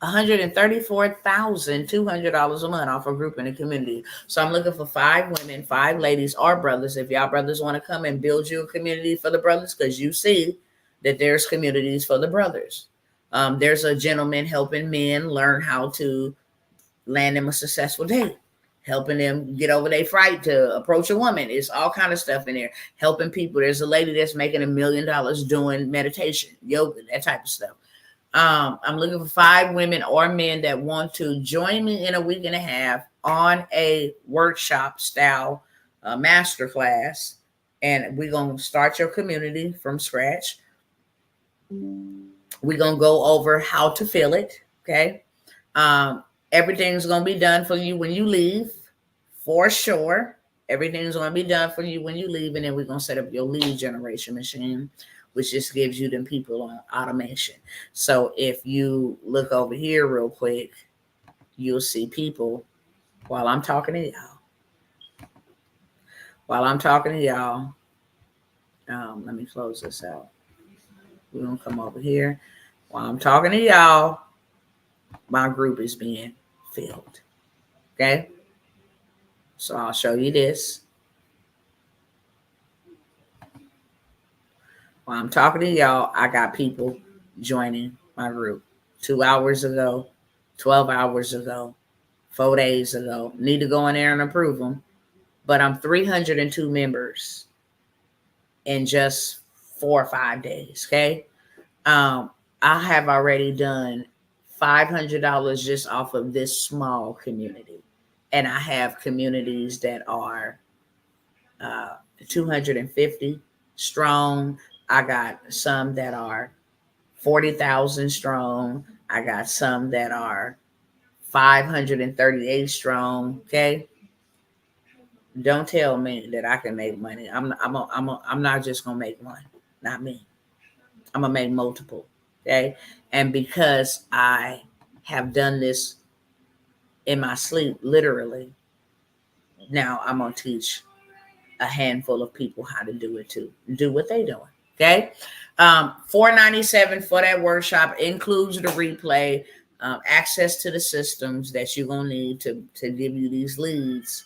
$134,200 a month off a group in the community. So I'm looking for 5 women, 5 ladies or brothers. If y'all brothers want to come and build you a community for the brothers, because you see that there's communities for the brothers. There's a gentleman helping men learn how to land them a successful date, helping them get over their fright to approach a woman. It's all kind of stuff in there. Helping people. There's a lady that's making $1 million doing meditation, yoga, that type of stuff. I'm looking for 5 women or men that want to join me in a week and a half on a workshop style masterclass. And we're going to start your community from scratch. We're going to go over how to fill it. Okay. Everything's going to be done for you when you leave, for sure. Everything's going to be done for you when you leave. And then we're going to set up your lead generation machine, which just gives you them people on automation. So if you look over here real quick, you'll see people while I'm talking to y'all. Let me close this out. We're going to come over here. While I'm talking to y'all, my group is being filled. Okay? So I'll show you this. While I'm talking to y'all, I got people joining my group 2 hours ago, 12 hours ago, 4 days ago. Need to go in there and approve them. But I'm 302 members in just 4 or 5 days. Okay. I have already done $500 just off of this small community. And I have communities that are 250 strong. I got some that are 40,000 strong. I got some that are 538 strong. Okay. Don't tell me that I can make money. I'm not just gonna make one. Not me. I'm gonna make multiple. Okay. And because I have done this in my sleep, literally, now I'm gonna teach a handful of people how to do it too. Do what they doing. Okay. $497 for that workshop includes the replay, access to the systems that you're gonna need to give you these leads.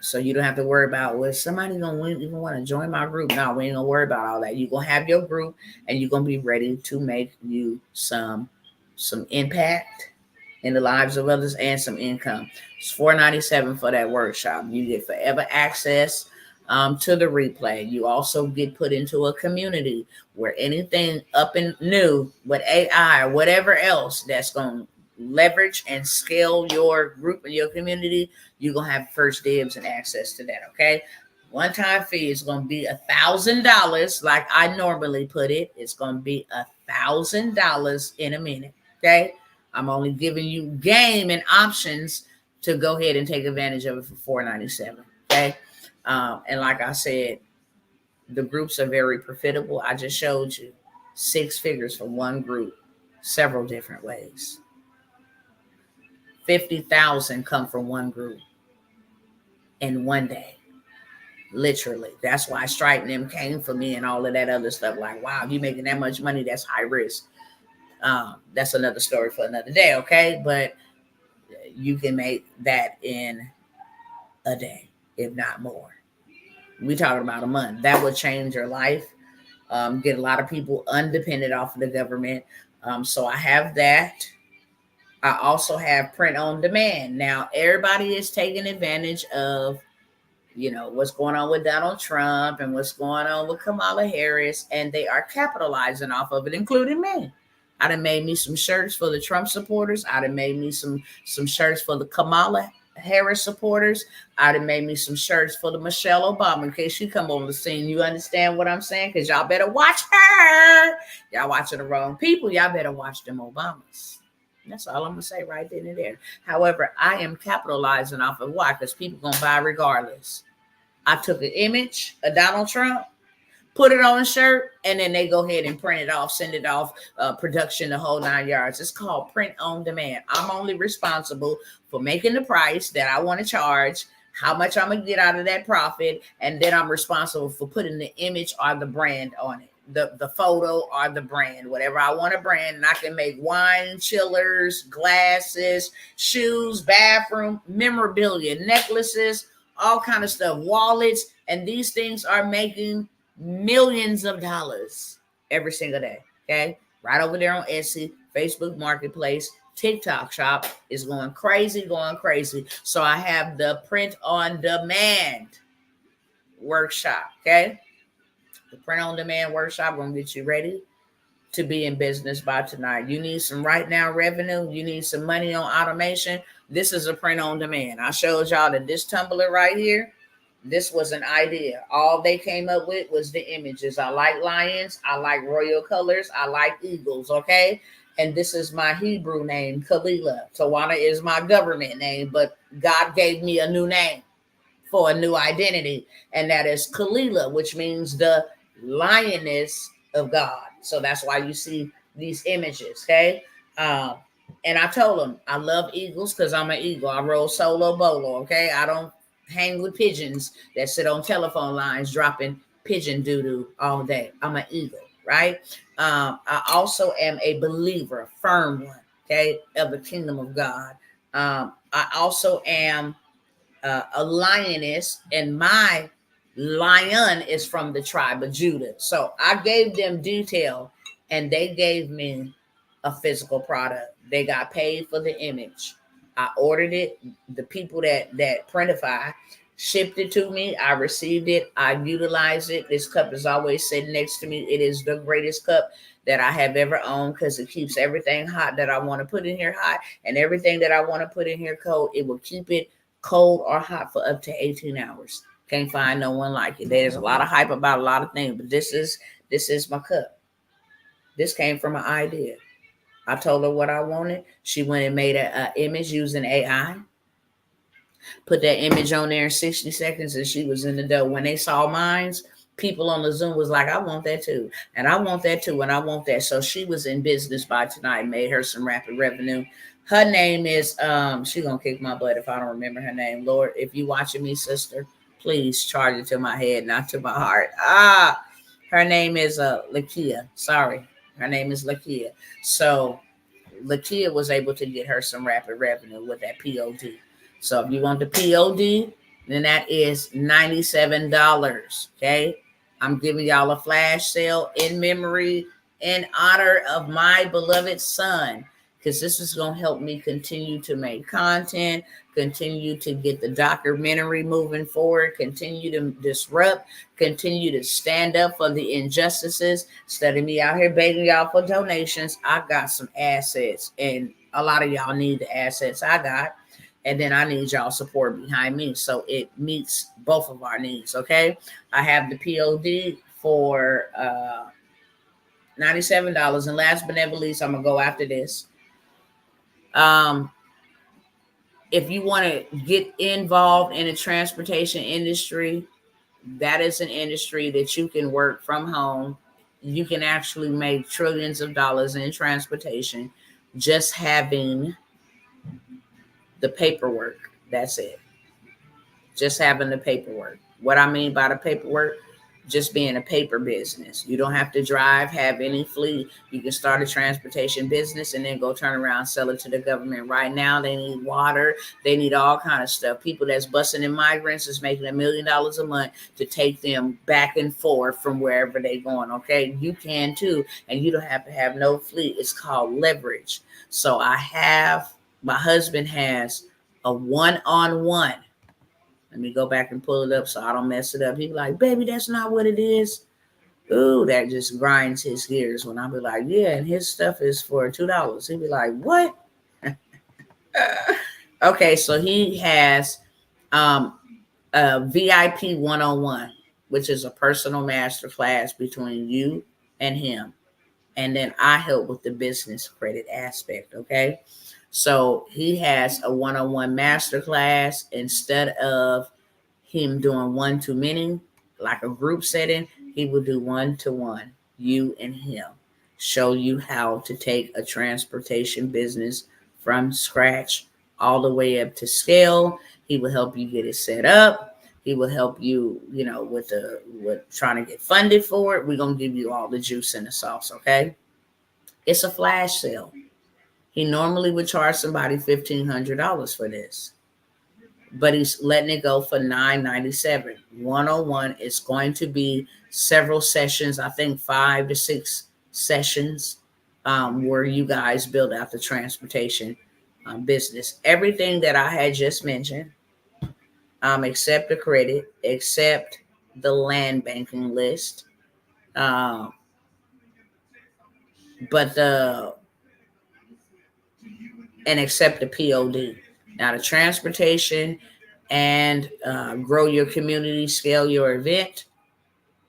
So you don't have to worry about, well, somebody gonna even want to join my group. No, we ain't gonna worry about all that. You're gonna have your group and you're gonna be ready to make you some impact in the lives of others and some income. It's $497 for that workshop. You get forever access to the replay. You also get put into a community where anything up and new with AI or whatever else that's going to leverage and scale your group and your community, you're going to have first dibs and access to that. Okay. One-time fee is going to be $1,000. Like I normally put it, it's going to be $1,000 in a minute. Okay. I'm only giving you game and options to go ahead and take advantage of it for $497. Okay. And like I said, the groups are very profitable. I just showed you 6 figures for one group, several different ways. 50,000 come from one group in one day. Literally. That's why Stripe and them came for me and all of that other stuff. Like, wow, you making that much money, that's high risk. That's another story for another day. Okay. But you can make that in a day, if not more. We talking about a month. That would change your life. Get a lot of people undependent off of the government. So I have that. I also have print on demand. Now, everybody is taking advantage of, what's going on with Donald Trump and what's going on with Kamala Harris, and they are capitalizing off of it, including me. I done made me some shirts for the Trump supporters. I done made me some shirts for the Kamala Harris supporters. I done made me some shirts for the Michelle Obama in case she come on the scene. You understand what I'm saying? Because y'all better watch her. Y'all watching the wrong people. Y'all better watch them Obamas. That's all I'm going to say right then and there. However, I am capitalizing off of why? Because people going to buy regardless. I took an image of Donald Trump, put it on a shirt, and then they go ahead and print it off, send it off, production, the whole 9 yards. It's called print on demand. I'm only responsible for making the price that I want to charge, how much I'm going to get out of that profit, and then I'm responsible for putting the image or the brand on it. The photo or the brand, whatever I want to brand, and I can make wine chillers, glasses, shoes, bathroom, memorabilia, necklaces, all kind of stuff, wallets, and these things are making millions of dollars every single day. Okay, right over there on Etsy, Facebook Marketplace, TikTok shop is going crazy. So I have the print on demand workshop. Okay. The print on demand workshop going to get you ready to be in business by tonight. You need some right now revenue. You need some money on automation. This is a print on demand. I showed y'all that this tumbler right here, this was an idea. All they came up with was the images. I like lions. I like royal colors. I like eagles. Okay. And this is my Hebrew name, Kalila. Tawana is my government name, but God gave me a new name for a new identity. And that is Kalila, which means the lioness of God. So that's why you see these images. Okay. And I told them I love eagles because I'm an eagle. I roll solo bolo. Okay. I don't hang with pigeons that sit on telephone lines dropping pigeon doo-doo all day. I'm an eagle, right? I also am a believer, a firm one, okay, of the kingdom of God. I also am a lioness, and my lion is from the tribe of Judah. So I gave them detail, and they gave me a physical product. They got paid for the image. I ordered it. The people that printify shipped it to me. I received it. I utilized it. This cup is always sitting next to me. It is the greatest cup that I have ever owned because it keeps everything hot that I want to put in here hot, and everything that I want to put in here cold. It will keep it cold or hot for up to 18 hours. Can't find no one like it. There's a lot of hype about a lot of things, but this is my cup. This came from an idea. I told her what I wanted. She went and made an image using AI. Put that image on there in 60 seconds and she was in the door. When they saw mines, people on the Zoom was like, I want that too. And I want that too. And I want that. So she was in business by tonight, made her some rapid revenue. Her name is, she gonna kick my butt if I don't remember her name. Lord, if you watching me, sister, please charge it to my head, not to my heart. Her name is Lakia. Sorry. Her name is Lakia. So Lakia was able to get her some rapid revenue with that POD. So if you want the POD, then that is $97. Okay. I'm giving y'all a flash sale in memory, in honor of my beloved son, because this is going to help me continue to make content, continue to get the documentary moving forward, continue to disrupt, continue to stand up for the injustices. Instead of me out here begging y'all for donations, I got some assets, and a lot of y'all need the assets I got. And then I need y'all support behind me. So it meets both of our needs. Okay. I have the POD for $97. And last but never least, I'm going to go after this. If you want to get involved in the transportation industry, that is an industry that you can work from home. You can actually make trillions of dollars in transportation just having the paperwork. That's it. Just having the paperwork. What I mean by the paperwork, just being a paper business. You don't have to drive, have any fleet. You can start a transportation business and then go turn around, sell it to the government. Right now, they need water. They need all kind of stuff. People that's busing in migrants is making $1 million a month to take them back and forth from wherever they're going. Okay, you can too, and you don't have to have no fleet. It's called leverage. So my husband has a one-on-one. Let me go back and pull it up so I don't mess it up. He be like, baby, that's not what it is. Ooh, that just grinds his gears when I be like, yeah, and his stuff is for $2. He be like, what? Okay, so he has a VIP 101, which is a personal master class between you and him. And then I help with the business credit aspect, okay? So he has a one-on-one masterclass instead of him doing one-to-many, like a group setting. He will do one-to-one, you and him. Show you how to take a transportation business from scratch all the way up to scale. He will help you get it set up. He will help you, with trying to get funded for it. We're going to give you all the juice and the sauce, okay? It's a flash sale. He normally would charge somebody $1,500 for this, but he's letting it go for $997. 101 is going to be several sessions, I think 5 to 6 sessions, where you guys build out the transportation business. Everything that I had just mentioned, except the credit, except the land banking list, but except the POD. Now, the transportation and grow your community, scale your event,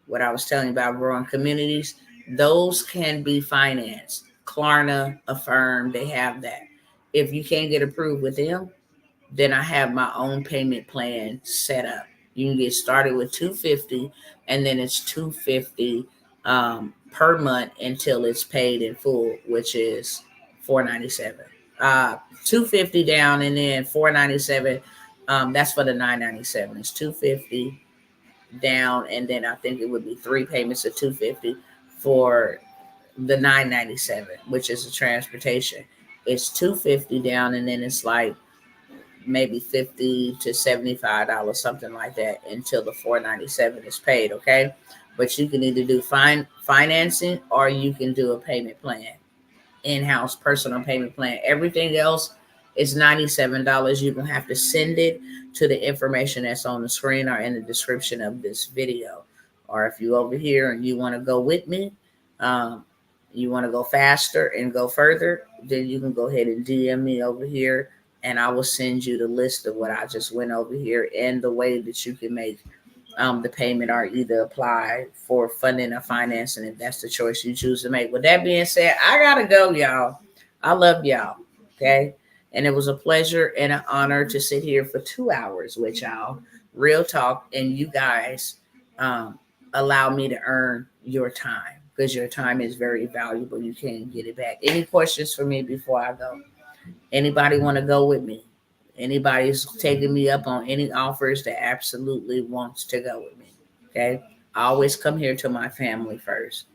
what I was telling you about growing communities, those can be financed. Klarna, Affirm, they have that. If you can't get approved with them, then I have my own payment plan set up. You can get started with $250, and then it's $250 per month until it's paid in full, which is $497. $250 down, and then $497. That's for the $997. It's $250 down, and then I think it would be 3 payments of $250 for the $997, which is the transportation. It's $250 down, and then it's like maybe $50 to $75, something like that, until the $497 is paid. Okay, but you can either do financing or you can do a payment plan, in-house personal payment plan. Everything else is $97. You're gonna have to send it to the information that's on the screen or in the description of this video. Or if you over here and you want to go with me, you want to go faster and go further, then you can go ahead and DM me over here, and I will send you the list of what I just went over here and the way that you can make the payment or either apply for funding or financing if that's the choice you choose to make. With that being said, I gotta go, y'all. I love y'all. Okay. And it was a pleasure and an honor to sit here for 2 hours with y'all, real talk, and you guys allow me to earn your time because your time is very valuable. You can't get it back. Any questions for me before I go? Anybody want to go with me? Anybody's taking me up on any offers that absolutely wants to go with me? Okay. I always come here to my family first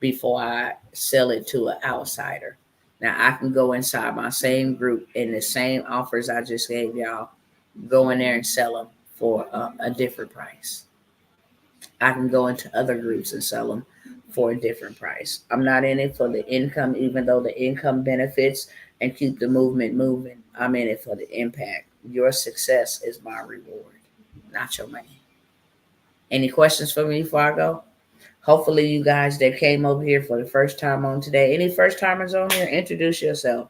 before I sell it to an outsider. Now I can go inside my same group and the same offers I just gave y'all, go in there and sell them for a different price. I can go into other groups and sell them for a different price. I'm not in it for the income, even though the income benefits and keep the movement moving. I'm in it for the impact. Your success is my reward, not your money. Any questions for me before I go? Hopefully, you guys that came over here for the first time on today, any first timers on here, introduce yourself.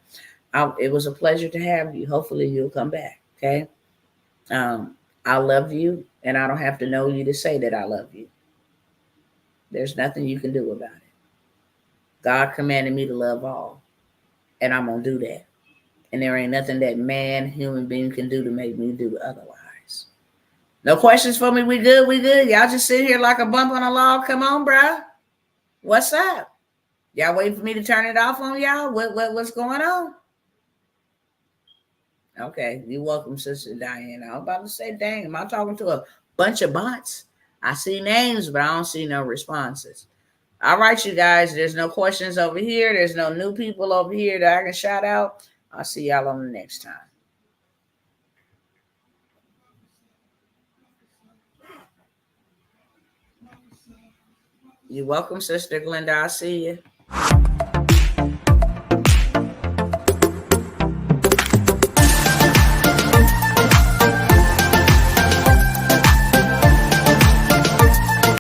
It was a pleasure to have you. Hopefully, you'll come back. Okay. I love you, and I don't have to know you to say that I love you. There's nothing you can do about it. God commanded me to love all, and I'm going to do that. And there ain't nothing that man, human being can do to make me do otherwise. No questions for me? We good? We good? Y'all just sit here like a bump on a log? Come on, bruh. What's up? Y'all waiting for me to turn it off on y'all? What's going on? Okay, you're welcome, Sister Diana. I was about to say, dang, am I talking to a bunch of bots? I see names, but I don't see no responses. All right, you guys, there's no questions over here. There's no new people over here that I can shout out. I'll see y'all on the next time. You're welcome, Sister Glenda. I'll see you.